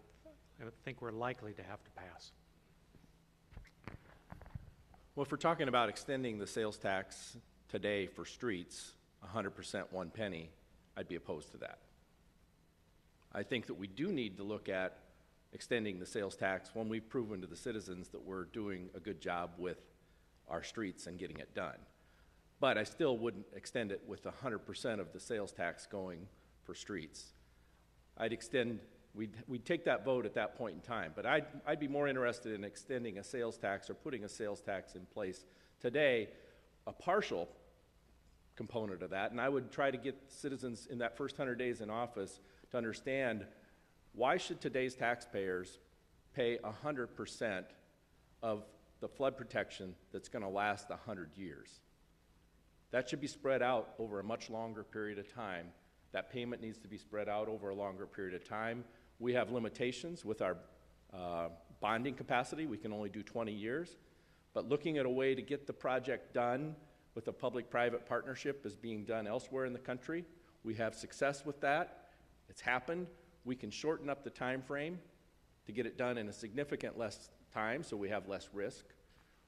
think we're likely to have to pass. Well, if we're talking about extending the sales tax today for streets, 100% 1 penny, I'd be opposed to that. I think that we do need to look at extending the sales tax when we've proven to the citizens that we're doing a good job with our streets and getting it done. But I still wouldn't extend it with 100% of the sales tax going for streets. We'd take that vote at that point in time, but I'd be more interested in extending a sales tax or putting a sales tax in place today, a partial component of that, and I would try to get citizens in that first 100 days in office to understand, why should today's taxpayers pay 100% of the flood protection that's going to last 100 years? That should be spread out over a much longer period of time. That payment needs to be spread out over a longer period of time. We have limitations with our bonding capacity. We can only do 20 years. But looking at a way to get the project done with a public-private partnership is being done elsewhere in the country. We have success with that. It's happened. We can shorten up the time frame to get it done in a significant less time, so we have less risk.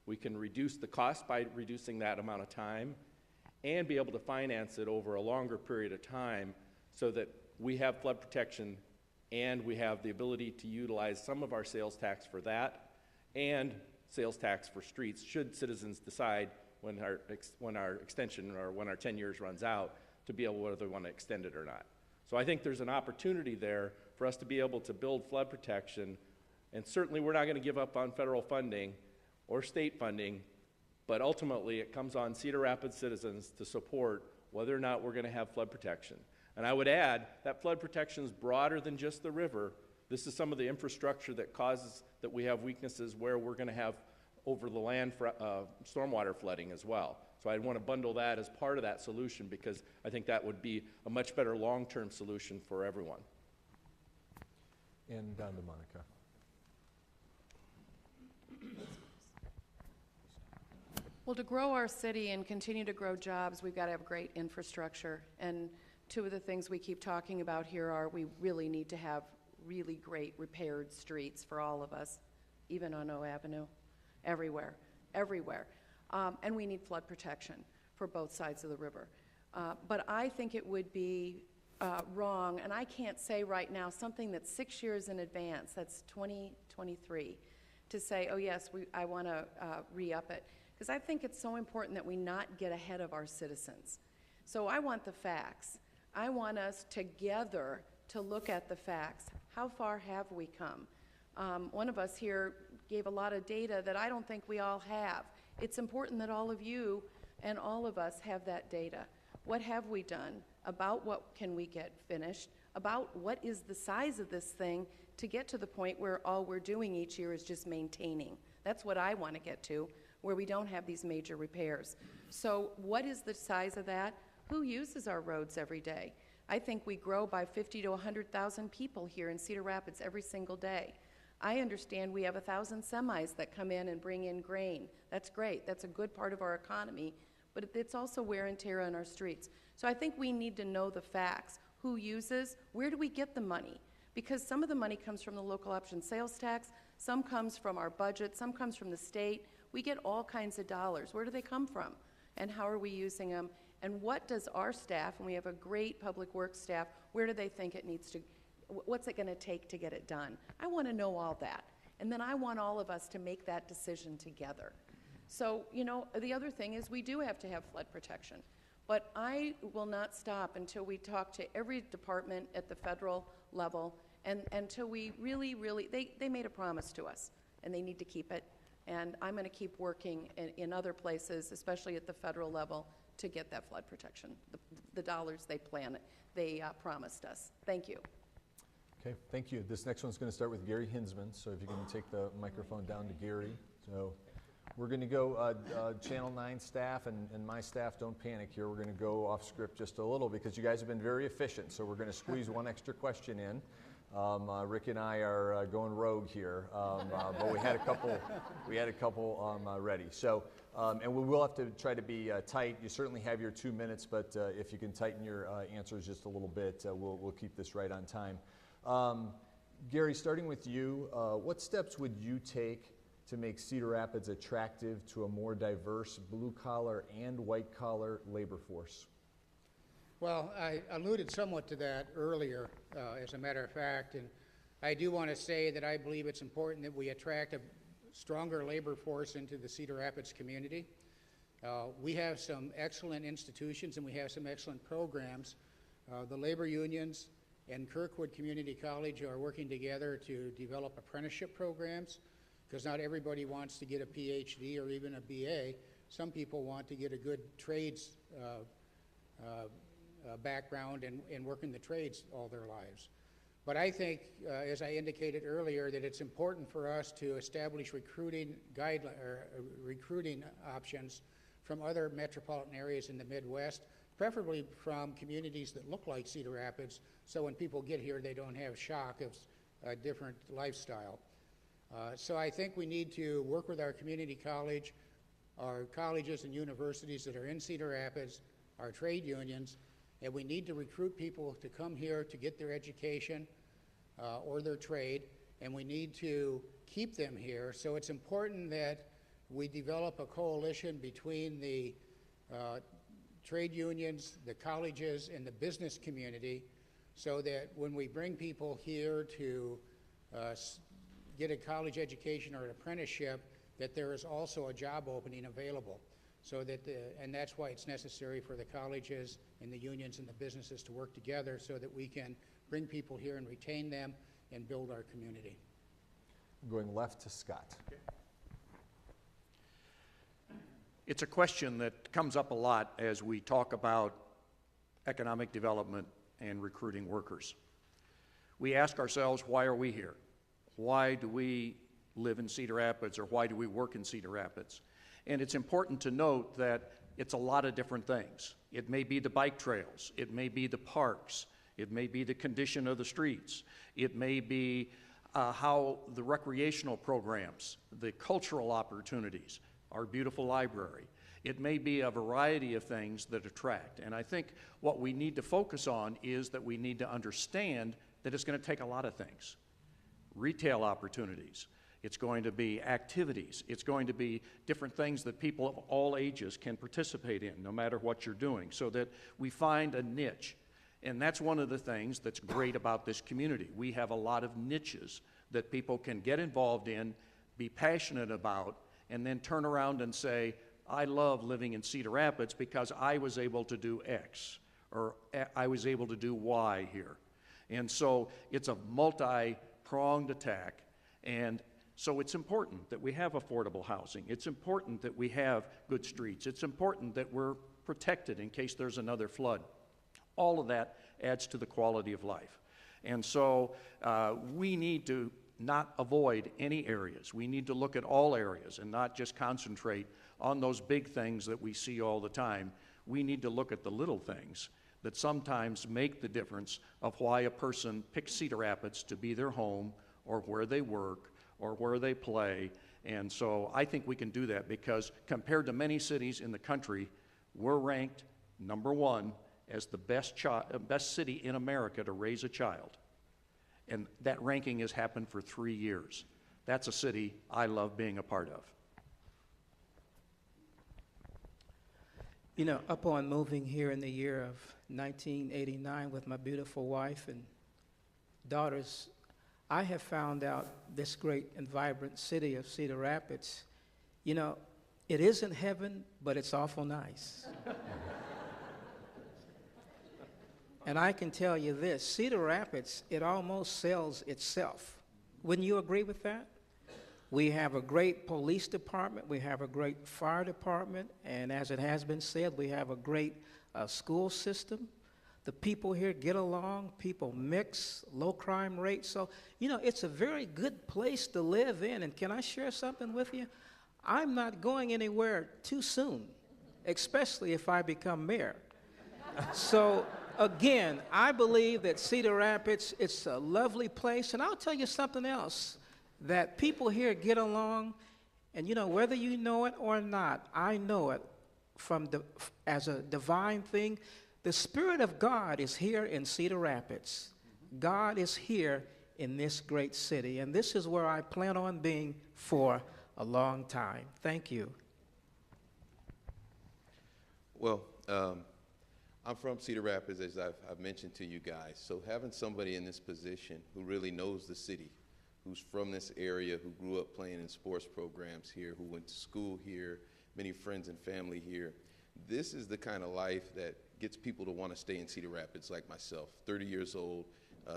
We can reduce the cost by reducing that amount of time and be able to finance it over a longer period of time so that we have flood protection and we have the ability to utilize some of our sales tax for that and sales tax for streets should citizens decide when our extension or when our 10 years runs out to be able whether they want to extend it or not. So I think there's an opportunity there for us to be able to build flood protection, and certainly we're not going to give up on federal funding or state funding, but ultimately it comes on Cedar Rapids citizens to support whether or not we're going to have flood protection. And I would add that flood protection is broader than just the river. This is some of the infrastructure that causes that we have weaknesses where we're going to have over the land stormwater flooding as well. So I'd want to bundle that as part of that solution, because I think that would be a much better long-term solution for everyone. And down to Monica. Well, to grow our city and continue to grow jobs, we've got to have great infrastructure. And two of the things we keep talking about here are we really need to have really great repaired streets for all of us, even on O Avenue, everywhere, everywhere. And we need flood protection for both sides of the river. But I think it would be wrong, and I can't say right now something that's 6 years in advance, that's 2023, to say, oh yes, I want to re-up it. Because I think it's so important that we not get ahead of our citizens. So I want the facts. I want us together to look at the facts. How far have we come? One of us here gave a lot of data that I don't think we all have. It's important that all of you and all of us have that data. What have we done? About what can we get finished? About what is the size of this thing to get to the point where all we're doing each year is just maintaining. That's what I want to get to, where we don't have these major repairs. So what is the size of that? Who uses our roads every day? I think we grow by 50 to 100,000 people here in Cedar Rapids every single day. I understand we have 1,000 semis that come in and bring in grain. That's great. That's a good part of our economy, but it's also wear and tear on our streets. So I think we need to know the facts. Who uses? Where do we get the money? Because some of the money comes from the local option sales tax, some comes from our budget, some comes from the state. We get all kinds of dollars. Where do they come from? And how are we using them? And what does our staff, and we have a great public works staff, where do they think it needs to, what's it going to take to get it done? I want to know all that. And then I want all of us to make that decision together. So, you know, the other thing is we do have to have flood protection. But I will not stop until we talk to every department at the federal level and until we really, they made a promise to us and they need to keep it. And I'm going to keep working in other places, especially at the federal level, to get that flood protection, the dollars they promised us. Thank you. Okay, thank you. This next one's going to start with Gary Hinzman, so if you can take the microphone down to Gary. So we're going to go Channel 9 staff and my staff, don't panic here. We're going to go off script just a little because you guys have been very efficient, so we're going to squeeze one extra question in. Rick and I are going rogue here, but we had a couple ready. So, and we will have to try to be tight. You certainly have your 2 minutes, but if you can tighten your answers just a little bit, we'll keep this right on time. Gary, starting with you, what steps would you take to make Cedar Rapids attractive to a more diverse blue-collar and white-collar labor force? Well, I alluded somewhat to that earlier, as a matter of fact, and I do want to say that I believe it's important that we attract a stronger labor force into the Cedar Rapids community. We have some excellent institutions and we have some excellent programs. The labor unions and Kirkwood Community College are working together to develop apprenticeship programs, because not everybody wants to get a PhD or even a BA. Some people want to get a good trades background and work in the trades all their lives. But I think, as I indicated earlier, that it's important for us to establish recruiting options from other metropolitan areas in the Midwest, preferably from communities that look like Cedar Rapids, so when people get here they don't have shock of a different lifestyle. So I think we need to work with our community college, our colleges and universities that are in Cedar Rapids, our trade unions, and we need to recruit people to come here to get their education or their trade, and we need to keep them here. So it's important that we develop a coalition between the trade unions, the colleges, and the business community, so that when we bring people here to get a college education or an apprenticeship, that there is also a job opening available. so that, and that's why it's necessary for the colleges and the unions and the businesses to work together so that we can bring people here and retain them and build our community. Going left to Scott. Okay. It's a question that comes up a lot as we talk about economic development and recruiting workers. We ask ourselves, why are we here? Why do we live in Cedar Rapids, or why do we work in Cedar Rapids? And it's important to note that it's a lot of different things. It may be the bike trails, it may be the parks, it may be the condition of the streets, it may be how the recreational programs, the cultural opportunities, our beautiful library. It may be a variety of things that attract. And I think what we need to focus on is that we need to understand that it's going to take a lot of things. Retail opportunities. It's going to be activities. It's going to be different things that people of all ages can participate in, no matter what you're doing, so that we find a niche. And that's one of the things that's great about this community. We have a lot of niches that people can get involved in, be passionate about, and then turn around and say, I love living in Cedar Rapids because I was able to do X, or I was able to do Y here. And so it's a multi-pronged attack, and so it's important that we have affordable housing. It's important that we have good streets. It's important that we're protected in case there's another flood. All of that adds to the quality of life. And so we need to not avoid any areas. We need to look at all areas and not just concentrate on those big things that we see all the time. We need to look at the little things that sometimes make the difference of why a person picks Cedar Rapids to be their home, or where they work, or where they play. And so I think we can do that because compared to many cities in the country, we're ranked #1 as the best city in America to raise a child. And that ranking has happened for 3 years. That's a city I love being a part of. You know, upon moving here in the year of 1989 with my beautiful wife and daughters, I have found out this great and vibrant city of Cedar Rapids. You know, it isn't heaven, but it's awful nice. And I can tell you this, Cedar Rapids, it almost sells itself. Wouldn't you agree with that? We have a great police department, we have a great fire department, and as it has been said, we have a great school system. The people here get along, people mix, low crime rate. So, you know, it's a very good place to live in. And can I share something with you? I'm not going anywhere too soon, especially if I become mayor. So, again, I believe that Cedar Rapids, it's a lovely place. And I'll tell you something else, that people here get along, and you know, whether you know it or not, I know it as a divine thing. The Spirit of God is here in Cedar Rapids. God is here in this great city, and this is where I plan on being for a long time. Thank you. Well, I'm from Cedar Rapids, as I've mentioned to you guys, so having somebody in this position who really knows the city, who's from this area, who grew up playing in sports programs here, who went to school here, many friends and family here, this is the kind of life that gets people to want to stay in Cedar Rapids like myself, 30 years old.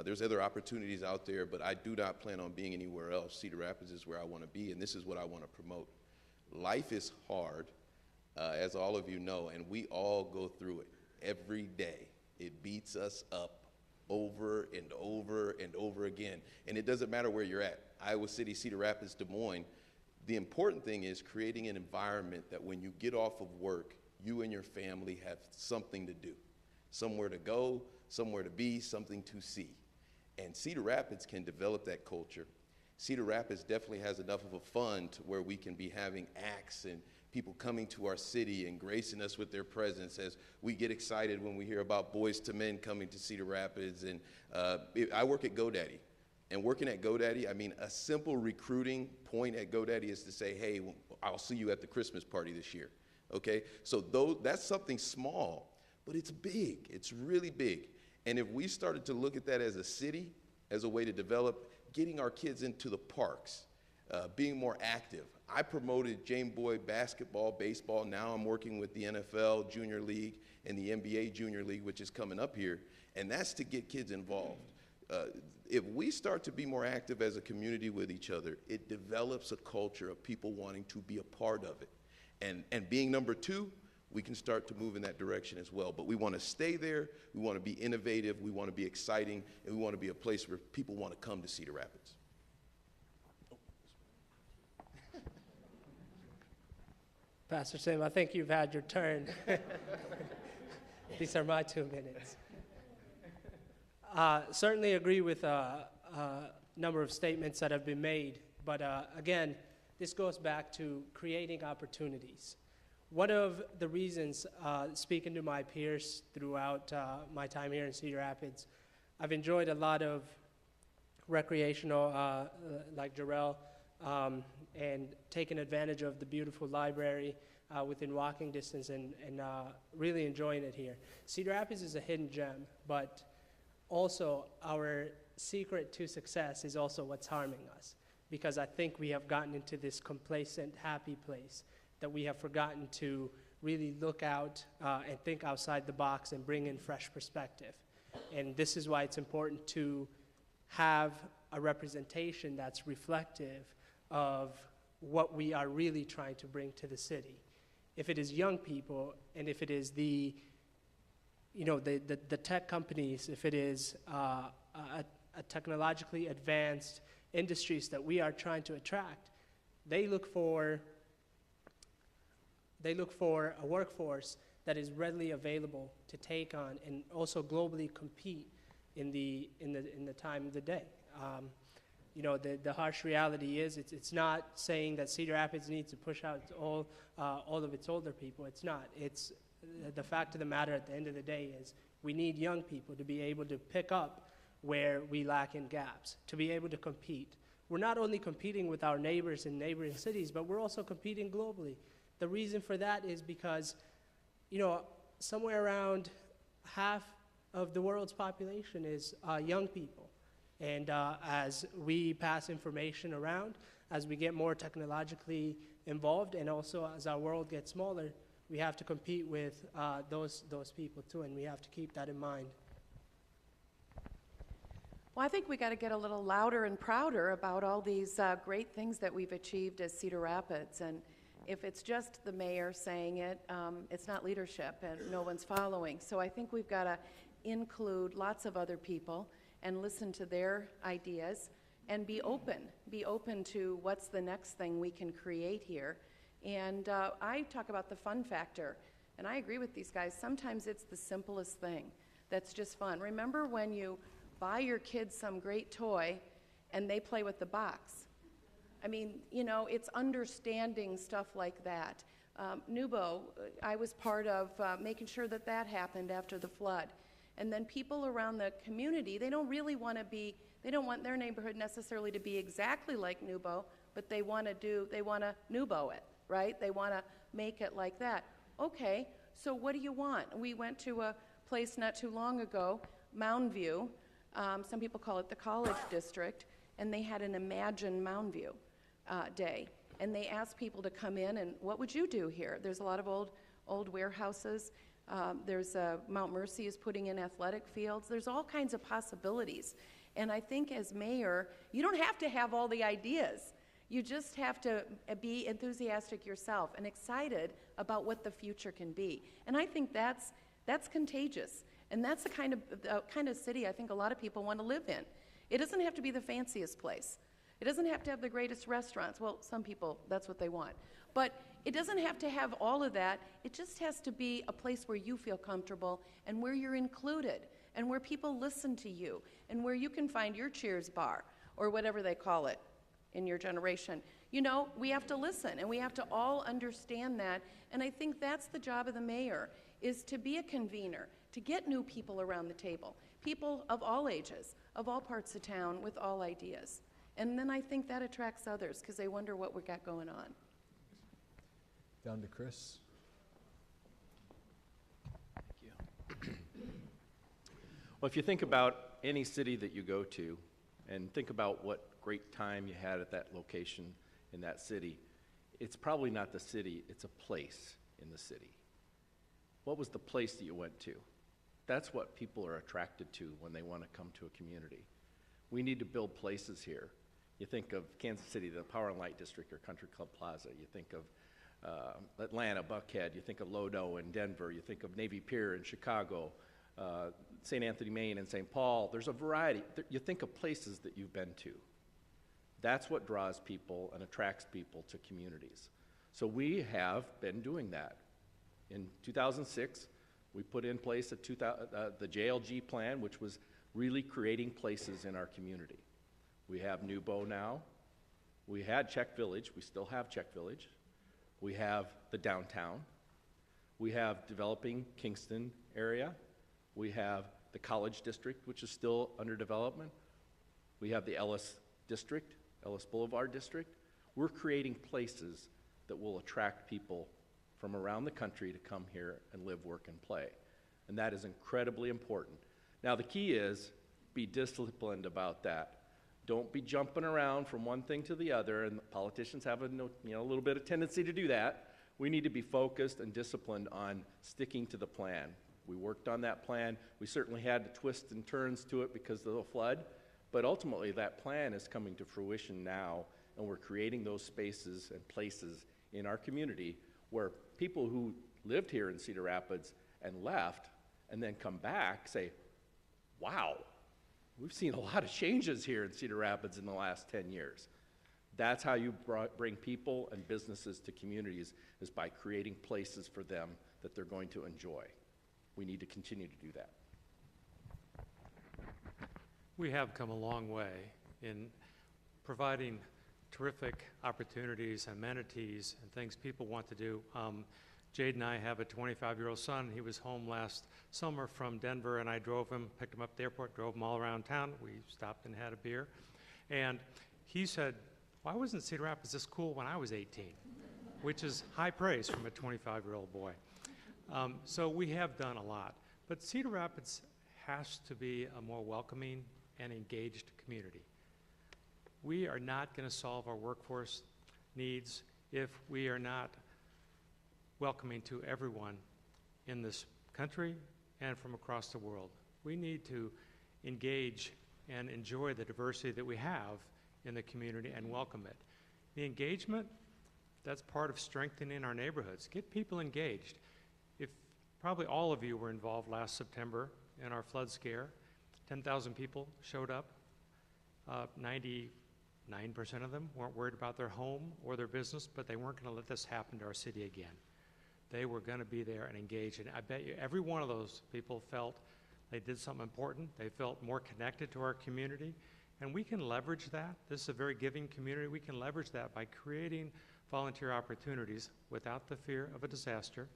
There's other opportunities out there, but I do not plan on being anywhere else. Cedar Rapids is where I want to be, and this is what I want to promote. Life is hard, as all of you know, and we all go through it every day. It beats us up over and over and over again, and it doesn't matter where you're at. Iowa City, Cedar Rapids, Des Moines. The important thing is creating an environment that when you get off of work, you and your family have something to do, somewhere to go, somewhere to be, something to see. And Cedar Rapids can develop that culture. Cedar Rapids definitely has enough of a fund to where we can be having acts and people coming to our city and gracing us with their presence as we get excited when we hear about Boys to Men coming to Cedar Rapids. And I work at GoDaddy. And working at GoDaddy, I mean, a simple recruiting point at GoDaddy is to say, hey, I'll see you at the Christmas party this year. Okay, so that's something small, but it's big. It's really big. And if we started to look at that as a city, as a way to develop, getting our kids into the parks, being more active. I promoted Jane Boy basketball, baseball. Now I'm working with the NFL Junior League and the NBA Junior League, which is coming up here, and that's to get kids involved. If we start to be more active as a community with each other, it develops a culture of people wanting to be a part of it. And being number two, we can start to move in that direction as well. But we want to stay there, we want to be innovative, we want to be exciting, and we want to be a place where people want to come to Cedar Rapids. Pastor Sim, I think you've had your turn. These are my 2 minutes. Certainly agree with a number of statements that have been made, but again, this goes back to creating opportunities. One of the reasons, speaking to my peers throughout my time here in Cedar Rapids, I've enjoyed a lot of recreational, like Jorel, and taking advantage of the beautiful library within walking distance and really enjoying it here. Cedar Rapids is a hidden gem, but also our secret to success is also what's harming us, because I think we have gotten into this complacent, happy place that we have forgotten to really look out and think outside the box and bring in fresh perspective. And this is why it's important to have a representation that's reflective of what we are really trying to bring to the city. If it is young people, and if it is the tech companies, if it is a technologically advanced industries that we are trying to attract, they look for a workforce that is readily available to take on and also globally compete in the time of the day. The harsh reality is it's not saying that Cedar Rapids needs to push out all of its older people. It's not. It's the fact of the matter at the end of the day is we need young people to be able to pick up where we lack in gaps, to be able to compete. We're not only competing with our neighbors in neighboring cities, but we're also competing globally. The reason for that is because, somewhere around half of the world's population is young people. And as we pass information around, as we get more technologically involved, and also as our world gets smaller, we have to compete with those people too, and we have to keep that in mind. Well, I think we got to get a little louder and prouder about all these great things that we've achieved as Cedar Rapids. And if it's just the mayor saying it, it's not leadership and no one's following. So I think we've got to include lots of other people and listen to their ideas and be open to what's the next thing we can create here. And I talk about the fun factor, and I agree with these guys. Sometimes it's the simplest thing that's just fun. Remember when you buy your kids some great toy and they play with the box? I mean, it's understanding stuff like that. Nubo, I was part of making sure that happened after the flood. And then people around the community, they don't want their neighborhood necessarily to be exactly like Nubo, but they want to Nubo it, right? They want to make it like that. Okay, so what do you want? We went to a place not too long ago, Mound View. Some people call it the College District, and they had an Imagine Mound View day. And they asked people to come in, and what would you do here? There's a lot of old warehouses. There's Mount Mercy is putting in athletic fields. There's all kinds of possibilities. And I think as mayor, you don't have to have all the ideas. You just have to be enthusiastic yourself and excited about what the future can be. And I think that's contagious. And that's the kind of city I think a lot of people want to live in. It doesn't have to be the fanciest place. It doesn't have to have the greatest restaurants. Well, some people, that's what they want. But it doesn't have to have all of that. It just has to be a place where you feel comfortable and where you're included and where people listen to you and where you can find your Cheers bar or whatever they call it in your generation. We have to listen, and we have to all understand that. And I think that's the job of the mayor, is to be a convener, to get new people around the table, people of all ages, of all parts of town with all ideas. And then I think that attracts others because they wonder what we got going on. Down to Kris. Thank you. Well, if you think about any city that you go to and think about what great time you had at that location in that city. It's probably not the city, it's a place in the city. What was the place that you went to? That's what people are attracted to when they want to come to a community. We need to build places here. You think of Kansas City, the Power and Light District or Country Club Plaza. You think of Atlanta, Buckhead. You think of Lodo in Denver. You think of Navy Pier in Chicago, St. Anthony, Maine, and St. Paul. There's a variety. You think of places that you've been to. That's what draws people and attracts people to communities. So we have been doing that. In 2006, we put in place the JLG plan, which was really creating places in our community. We have New Bow now. We had Czech Village. We still have Czech Village. We have the downtown. We have developing Kingston area. We have the College District, which is still under development. We have the Ellis District, Ellis Boulevard District. We're creating places that will attract people from around the country to come here and live, work, and play. And that is incredibly important. Now, the key is be disciplined about that. Don't be jumping around from one thing to the other, and politicians have a little bit of tendency to do that. We need to be focused and disciplined on sticking to the plan. We worked on that plan. We certainly had twists and turns to it because of the flood, but ultimately that plan is coming to fruition now, and we're creating those spaces and places in our community where people who lived here in Cedar Rapids and left and then come back say, wow, we've seen a lot of changes here in Cedar Rapids in the last 10 years. That's how you bring people and businesses to communities, is by creating places for them that they're going to enjoy. We need to continue to do that. We have come a long way in providing terrific opportunities, amenities, and things people want to do. Jade and I have a 25-year-old son. He was home last summer from Denver, and I drove him, picked him up at the airport, drove him all around town. We stopped and had a beer. And he said, why wasn't Cedar Rapids this cool when I was 18? Which is high praise from a 25-year-old boy. So we have done a lot. But Cedar Rapids has to be a more welcoming and engaged community. We are not going to solve our workforce needs if we are not welcoming to everyone in this country and from across the world. We need to engage and enjoy the diversity that we have in the community and welcome it. The engagement, that's part of strengthening our neighborhoods. Get people engaged. If probably all of you were involved last September in our flood scare, 10,000 people showed up. 99% of them weren't worried about their home or their business, but they weren't going to let this happen to our city again. They were going to be there and engage, and I bet you every one of those people felt they did something important. They felt more connected to our community, and we can leverage that. This is a very giving community. We can leverage that by creating volunteer opportunities without the fear of a disaster,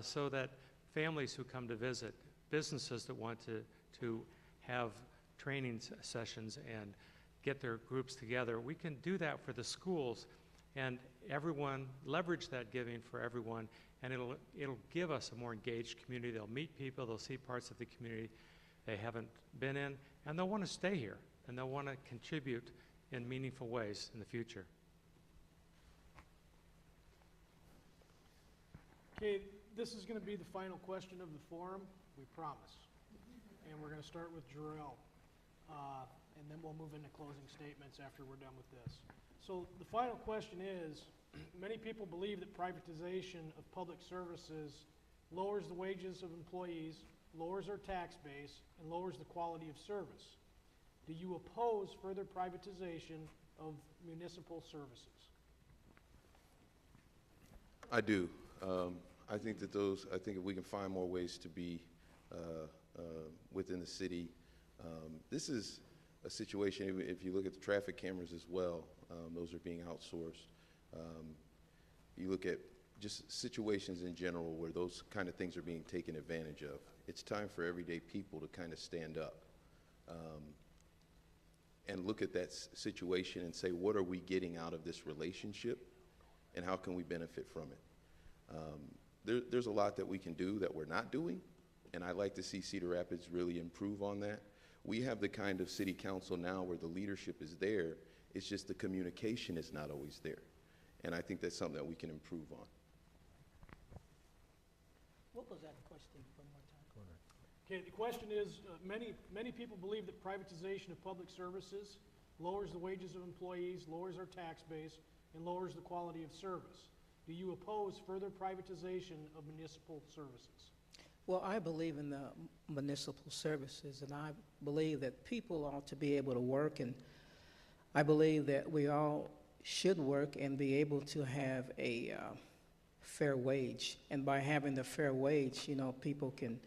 so that families who come to visit, businesses that want to have training sessions and get their groups together, we can do that for the schools, and everyone leverage that giving for everyone, and it'll give us a more engaged community. They'll meet people, they'll see parts of the community they haven't been in, and they'll want to stay here, and they'll want to contribute in meaningful ways in the future. Okay, this is going to be the final question of the forum, we promise. And we're going to start with Jorel, and then we'll move into closing statements after we're done with this. So the final question is, many people believe that privatization of public services lowers the wages of employees, lowers our tax base, and lowers the quality of service. Do you oppose further privatization of municipal services? I do. I think that if we can find more ways to be within the city, this is a situation, if you look at the traffic cameras as well, those are being outsourced. You look at just situations in general where those kind of things are being taken advantage of. It's time for everyday people to kind of stand up and look at that situation and say, what are we getting out of this relationship, and how can we benefit from it? There's a lot that we can do that we're not doing, and I'd like to see Cedar Rapids really improve on that. We have the kind of city council now where the leadership is there, it's just the communication is not always there. And I think that's something that we can improve on. What was that question one more time? Okay, the question is, many people believe that privatization of public services lowers the wages of employees, lowers our tax base, and lowers the quality of service. Do you oppose further privatization of municipal services? Well, I believe in the municipal services, and I believe that people ought to be able to work, and I believe that we all should work and be able to have a fair wage. And by having the fair wage, people can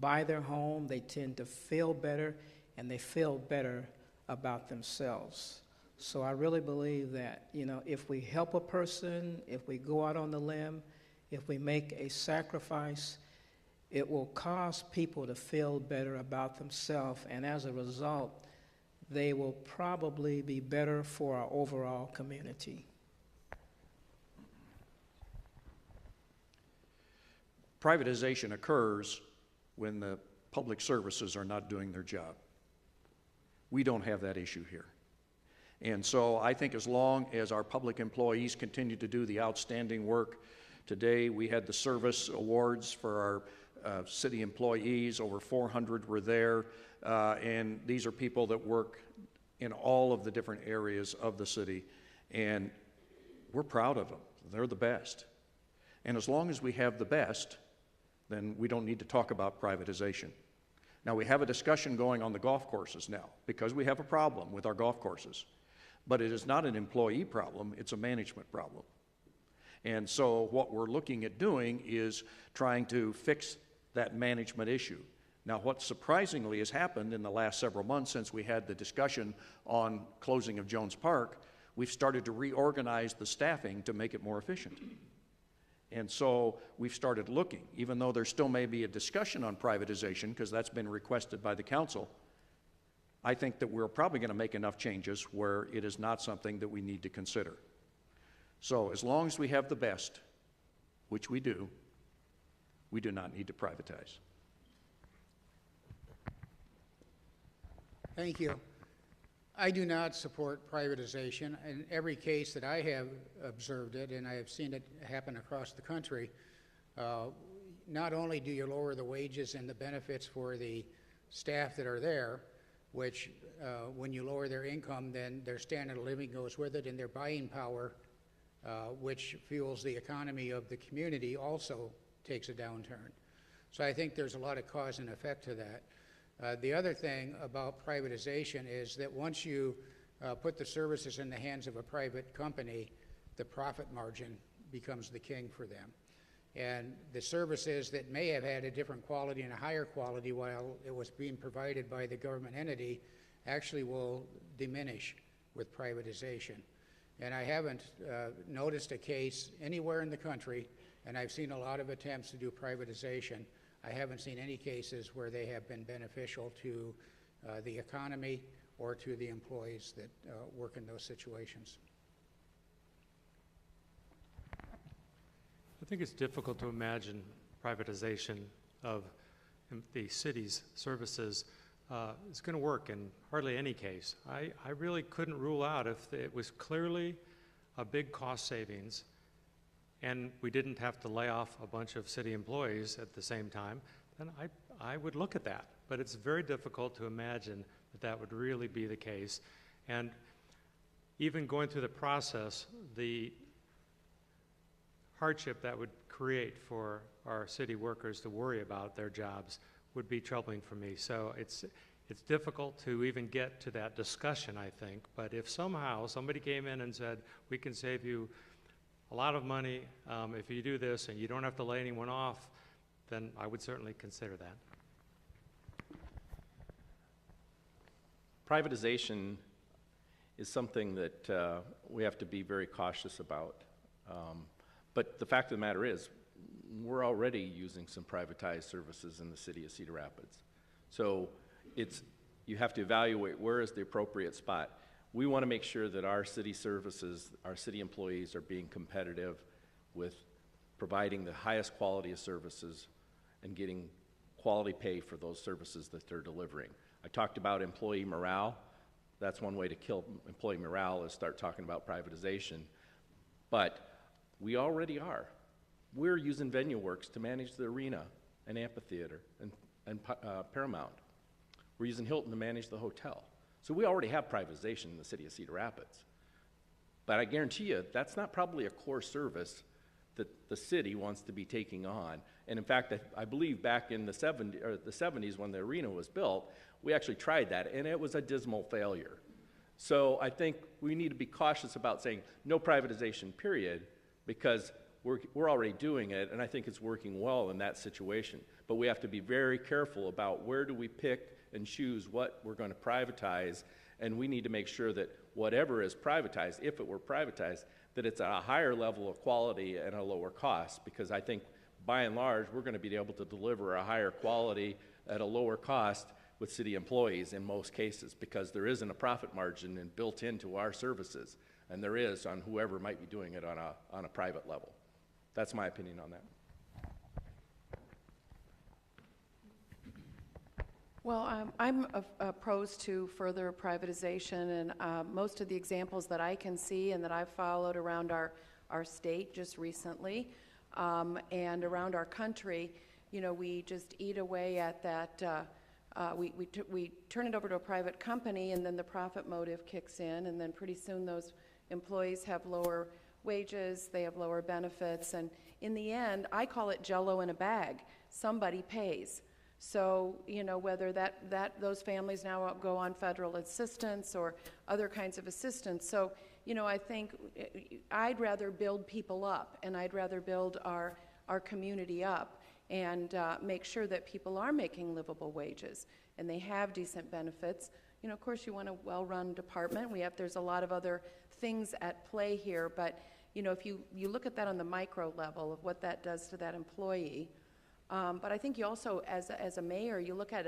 buy their home, they tend to feel better, and they feel better about themselves. So I really believe that, if we help a person, if we go out on the limb, if we make a sacrifice, it will cause people to feel better about themselves, and as a result, they will probably be better for our overall community. Privatization occurs when the public services are not doing their job. We don't have that issue here. And so I think as long as our public employees continue to do the outstanding work, today we had the service awards for our city employees, over 400 were there, and these are people that work in all of the different areas of the city, and we're proud of them. They're the best. And as long as we have the best, then we don't need to talk about privatization. Now, we have a discussion going on the golf courses now, because we have a problem with our golf courses. But it is not an employee problem, it's a management problem. And so what we're looking at doing is trying to fix that management issue. Now, what surprisingly has happened in the last several months since we had the discussion on closing of Jones Park, we've started to reorganize the staffing to make it more efficient. And so we've started looking, even though there still may be a discussion on privatization, because that's been requested by the council, I think that we're probably going to make enough changes where it is not something that we need to consider. So as long as we have the best, which we do not need to privatize. Thank you. I do not support privatization. In every case that I have observed it, and I have seen it happen across the country, not only do you lower the wages and the benefits for the staff that are there, which when you lower their income, then their standard of living goes with it, and their buying power, which fuels the economy of the community, also takes a downturn. So I think there's a lot of cause and effect to that. The other thing about privatization is that once you put the services in the hands of a private company, the profit margin becomes the king for them. And the services that may have had a different quality and a higher quality while it was being provided by the government entity actually will diminish with privatization. And I haven't noticed a case anywhere in the country, and I've seen a lot of attempts to do privatization. I haven't seen any cases where they have been beneficial to the economy or to the employees that work in those situations. I think it's difficult to imagine privatization of the city's services is going to work in hardly any case. I really couldn't rule out if it was clearly a big cost savings and we didn't have to lay off a bunch of city employees at the same time, then I would look at that. But it's very difficult to imagine that that would really be the case. And even going through the process, the hardship that would create for our city workers to worry about their jobs would be troubling for me. So it's difficult to even get to that discussion, I think. But if somehow somebody came in and said, we can save you a lot of money if you do this and you don't have to lay anyone off, then I would certainly consider that. Privatization is something that we have to be very cautious about. But the fact of the matter is, we're already using some privatized services in the city of Cedar Rapids. So you have to evaluate where is the appropriate spot. We want to make sure that our city services, our city employees are being competitive with providing the highest quality of services and getting quality pay for those services that they're delivering. I talked about employee morale. That's one way to kill employee morale, is start talking about privatization. But we already are. We're using VenueWorks to manage the arena and amphitheater and Paramount. We're using Hilton to manage the hotel. So we already have privatization in the city of Cedar Rapids. But I guarantee you, that's not probably a core service that the city wants to be taking on. And in fact, I believe back in the 70s when the arena was built, we actually tried that, and it was a dismal failure. So I think we need to be cautious about saying no privatization, period, because we're already doing it, and I think it's working well in that situation. But we have to be very careful about where do we pick and choose what we're going to privatize, and we need to make sure that whatever is privatized, if it were privatized, that it's at a higher level of quality and a lower cost, because I think by and large we're going to be able to deliver a higher quality at a lower cost with city employees in most cases, because there isn't a profit margin built into our services, and there is on whoever might be doing it on a private level. That's my opinion on that. Well, I'm opposed to further privatization, and most of the examples that I can see and that I've followed around our state just recently and around our country, you know, we just eat away at that. We turn it over to a private company, and then the profit motive kicks in, and then pretty soon those employees have lower wages, they have lower benefits, and in the end, I call it Jell-O in a bag. Somebody pays. So, you know, whether those families now go on federal assistance or other kinds of assistance. So, you know, I think I'd rather build people up, and I'd rather build our community up and make sure that people are making livable wages and they have decent benefits. You know, of course, you want a well-run department. There's a lot of other things at play here, but, you know, if you look at that on the micro level of what that does to that employee, but I think you also, as a mayor, you look at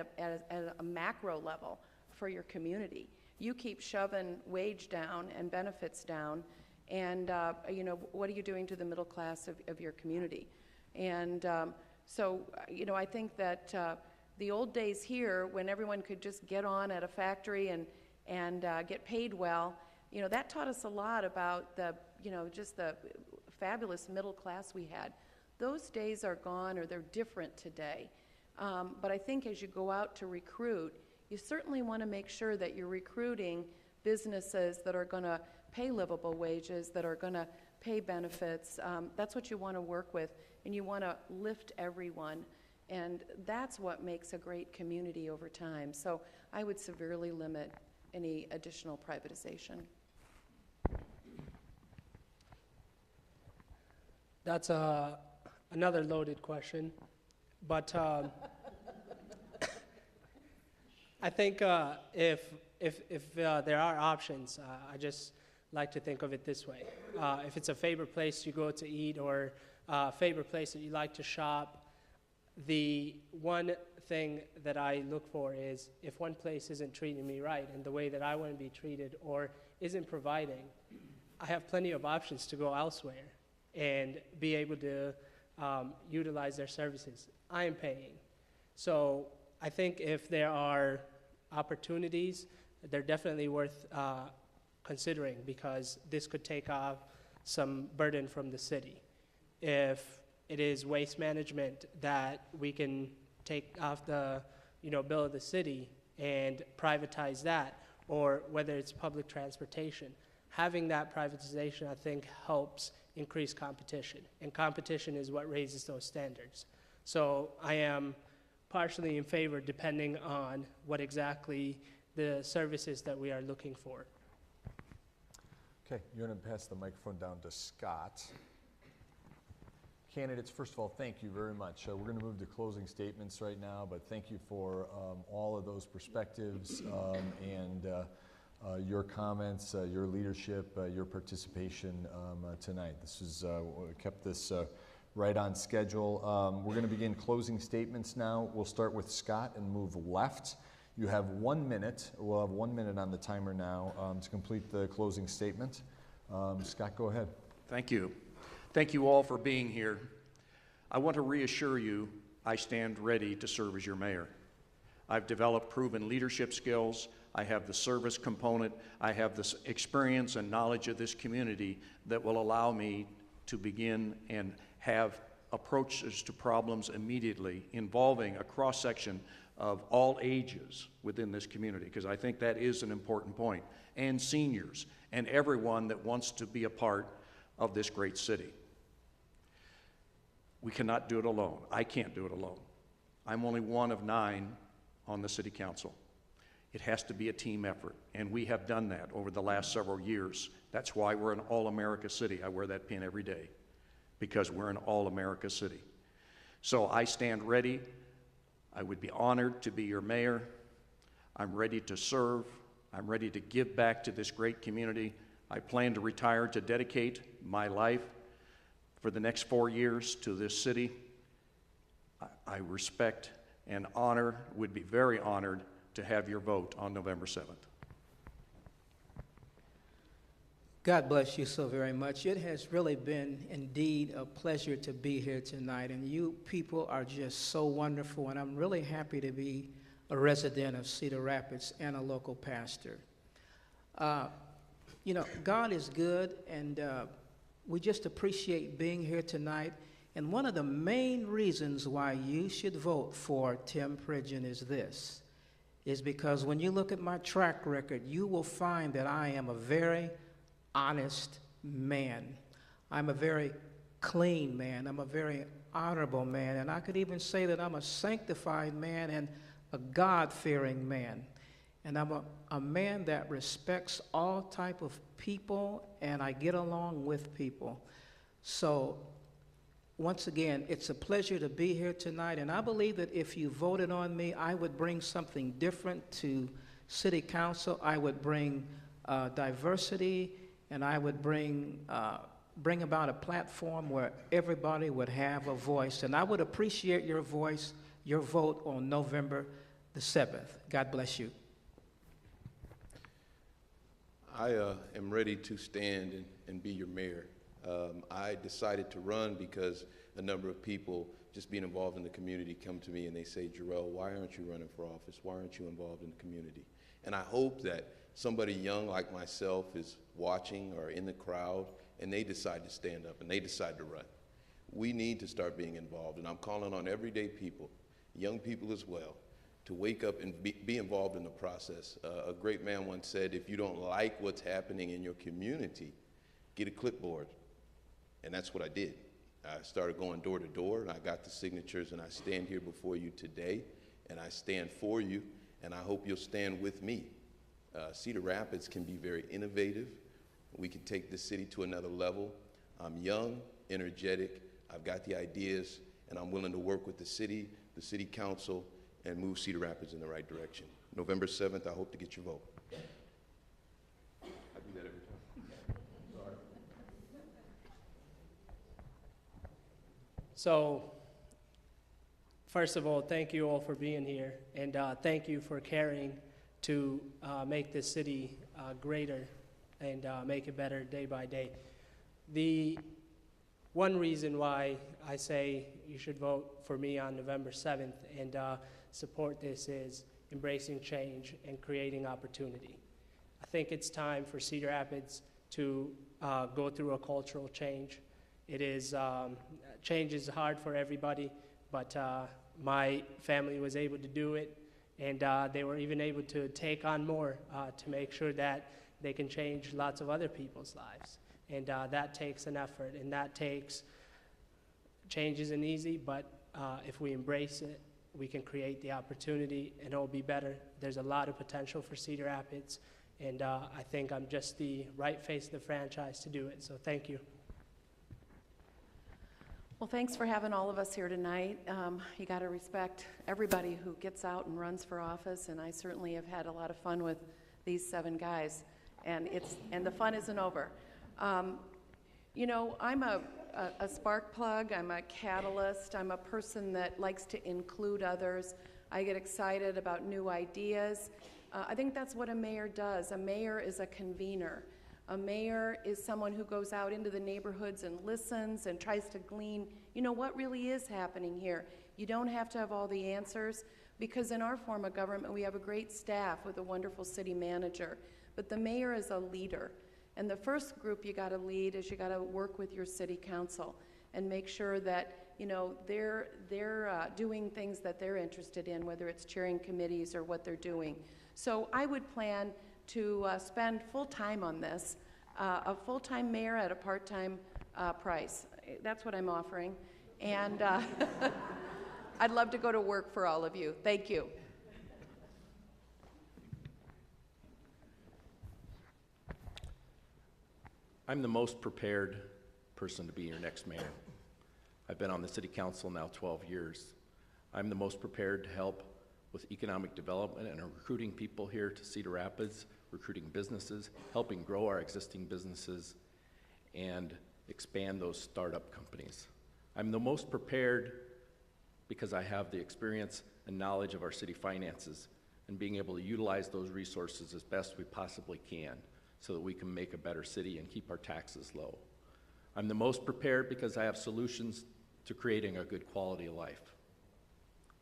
a macro level for your community. You keep shoving wage down and benefits down, and you know, what are you doing to the middle class of your community? And so, you know, I think that the old days here, when everyone could just get on at a factory and get paid well, you know, that taught us a lot about just the fabulous middle class we had. Those days are gone, or they're different today. But I think as you go out to recruit, you certainly want to make sure that you're recruiting businesses that are going to pay livable wages, that are going to pay benefits. That's what you want to work with, and you want to lift everyone. And that's what makes a great community over time. So I would severely limit any additional privatization. That's another loaded question, but I think if there are options, I just like to think of it this way. If it's a favorite place you go to eat or a favorite place that you like to shop, the one thing that I look for is if one place isn't treating me right in the way that I want to be treated or isn't providing, I have plenty of options to go elsewhere and be able to utilize their services. I am paying. So I think if there are opportunities, they're definitely worth considering, because this could take off some burden from the city. If it is waste management that we can take off the bill of the city and privatize that, or whether it's public transportation, having that privatization, I think, helps increase competition, and competition is what raises those standards. So I am partially in favor, depending on what exactly the services that we are looking for. Okay, you're going to pass the microphone down to Scott. Candidates, first of all, thank you very much. We're going to move to closing statements right now, but thank you for all of those perspectives and your comments, your leadership, your participation tonight. This is kept this right on schedule. We're going to begin closing statements now. We'll start with Scott and move left. You have 1 minute. We'll have 1 minute on the timer now to complete the closing statement. Scott, go ahead. Thank you. Thank you all for being here. I want to reassure you, I stand ready to serve as your mayor. I've developed proven leadership skills. I have the service component. I have the experience and knowledge of this community that will allow me to begin and have approaches to problems immediately involving a cross-section of all ages within this community, because I think that is an important point, and seniors, and everyone that wants to be a part of this great city. We cannot do it alone. I can't do it alone. I'm only one of 9 on the city council. It has to be a team effort, and we have done that over the last several years. That's why we're an all-America city. I wear that pin every day, because we're an all-America city. So I stand ready. I would be honored to be your mayor. I'm ready to serve. I'm ready to give back to this great community. I plan to retire to dedicate my life for the next 4 years to this city. I respect and would be very honored to have your vote on November 7th. God bless you so very much. It has really been indeed a pleasure to be here tonight, and you people are just so wonderful, and I'm really happy to be a resident of Cedar Rapids and a local pastor. You know, God is good, and we just appreciate being here tonight. And one of the main reasons why you should vote for Tim Pridegon is because when you look at my track record, you will find that I am a very honest man. I'm a very clean man. I'm a very honorable man. And I could even say that I'm a sanctified man and a God-fearing man. And I'm a man that respects all type of people, and I get along with people. So once again, it's a pleasure to be here tonight, and I believe that if you voted on me, I would bring something different to City Council. I would bring diversity, and I would bring about a platform where everybody would have a voice. And I would appreciate your voice, your vote on November the 7th. God bless you. I am ready to stand and be your mayor. I decided to run because a number of people just being involved in the community come to me and they say, Jorel, why aren't you running for office? Why aren't you involved in the community? And I hope that somebody young like myself is watching or in the crowd and they decide to stand up and they decide to run. We need to start being involved, and I'm calling on everyday people, young people as well, to wake up and be involved in the process. A great man once said, if you don't like what's happening in your community, get a clipboard. And that's what I did. I started going door to door, and I got the signatures, and I stand here before you today, and I stand for you, and I hope you'll stand with me. Cedar Rapids can be very innovative. We can take this city to another level. I'm young, energetic, I've got the ideas, and I'm willing to work with the city council, and move Cedar Rapids in the right direction. November 7th, I hope to get your vote. I do that every time. Sorry. So, first of all, thank you all for being here, and thank you for caring to make this city greater and make it better day by day. The one reason why I say you should vote for me on November 7th and support this is embracing change and creating opportunity. I think it's time for Cedar Rapids to go through a cultural change. It is, change is hard for everybody, but my family was able to do it, and they were even able to take on more to make sure that they can change lots of other people's lives. And that takes an effort, and that takes, change isn't easy, but if we embrace it, we can create the opportunity, and it'll be better. There's a lot of potential for Cedar Rapids, and I think I'm just the right face of the franchise to do it, so thank you. Well, thanks for having all of us here tonight. You got to respect everybody who gets out and runs for office, and I certainly have had a lot of fun with these 7 guys, and the fun isn't over. You know, I'm a spark plug, I'm a catalyst, I'm a person that likes to include others. I get excited about new ideas. I think that's what a mayor does. A mayor is a convener. A mayor is someone who goes out into the neighborhoods and listens and tries to glean, you know, what really is happening here. You don't have to have all the answers, because in our form of government, we have a great staff with a wonderful city manager, but the mayor is a leader. And the first group you got to lead is you got to work with your city council and make sure that, you know, they're doing things that they're interested in, whether it's chairing committees or what they're doing. So I would plan to spend full time on this, a full-time mayor at a part-time price. That's what I'm offering. And I'd love to go to work for all of you. Thank you. I'm the most prepared person to be your next mayor. I've been on the city council now 12 years. I'm the most prepared to help with economic development and recruiting people here to Cedar Rapids, recruiting businesses, helping grow our existing businesses, and expand those startup companies. I'm the most prepared because I have the experience and knowledge of our city finances and being able to utilize those resources as best we possibly can so that we can make a better city and keep our taxes low. I'm the most prepared because I have solutions to creating a good quality of life.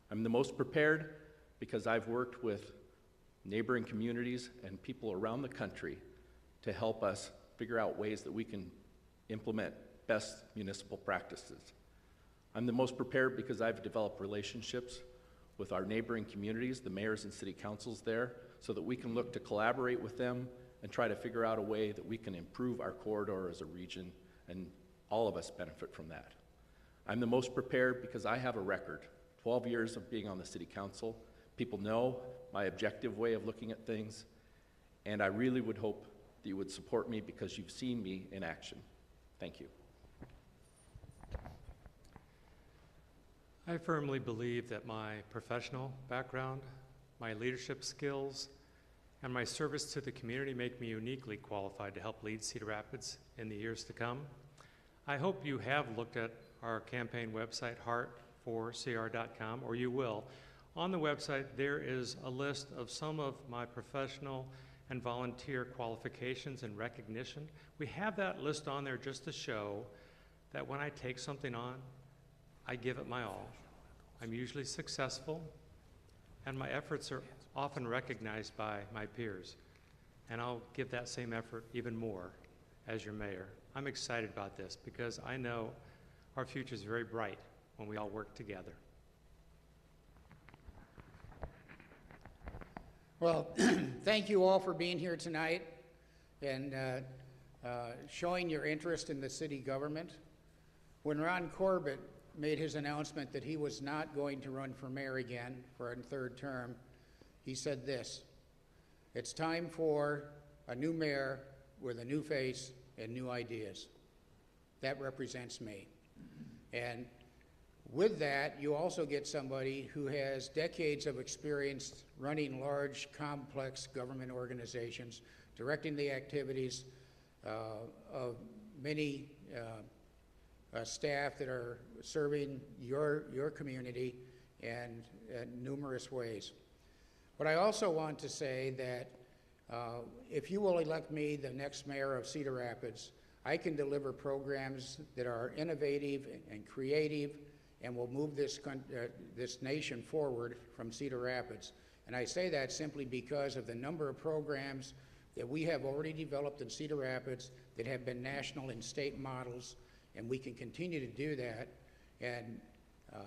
I'm the most prepared because I've worked with neighboring communities and people around the country to help us figure out ways that we can implement best municipal practices. I'm the most prepared because I've developed relationships with our neighboring communities, the mayors and city councils there, so that we can look to collaborate with them and try to figure out a way that we can improve our corridor as a region, and all of us benefit from that. I'm the most prepared because I have a record, 12 years of being on the city council. People know my objective way of looking at things, and I really would hope that you would support me because you've seen me in action. Thank you. I firmly believe that my professional background, my leadership skills, and my service to the community make me uniquely qualified to help lead Cedar Rapids in the years to come. I hope you have looked at our campaign website, hart4cr.com, or you will. On the website, there is a list of some of my professional and volunteer qualifications and recognition. We have that list on there just to show that when I take something on, I give it my all. I'm usually successful, and my efforts are often recognized by my peers. And I'll give that same effort even more as your mayor. I'm excited about this because I know our future is very bright when we all work together. Well, thank you all for being here tonight and showing your interest in the city government. When Ron Corbett made his announcement that he was not going to run for mayor again for a third term, he said this: "It's time for a new mayor with a new face and new ideas." That represents me. And with that, you also get somebody who has decades of experience running large, complex government organizations, directing the activities of many staff that are serving your community in numerous ways. But I also want to say that if you will elect me the next mayor of Cedar Rapids, I can deliver programs that are innovative and creative and will move this nation forward from Cedar Rapids. And I say that simply because of the number of programs that we have already developed in Cedar Rapids that have been national and state models, and we can continue to do that. And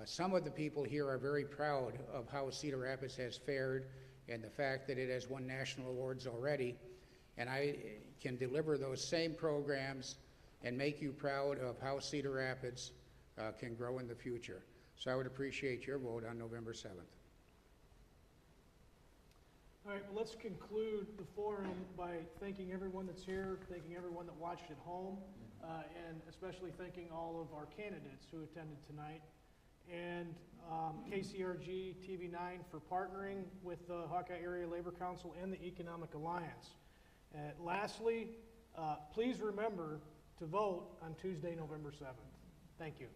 some of the people here are very proud of how Cedar Rapids has fared and the fact that it has won national awards already. And I can deliver those same programs and make you proud of how Cedar Rapids can grow in the future. So I would appreciate your vote on November 7th. All right, well, let's conclude the forum by thanking everyone that's here, thanking everyone that watched at home, and especially thanking all of our candidates who attended tonight, and KCRG TV9 for partnering with the Hawkeye Area Labor Council and the Economic Alliance. Lastly, please remember to vote on Tuesday, November 7th. Thank you.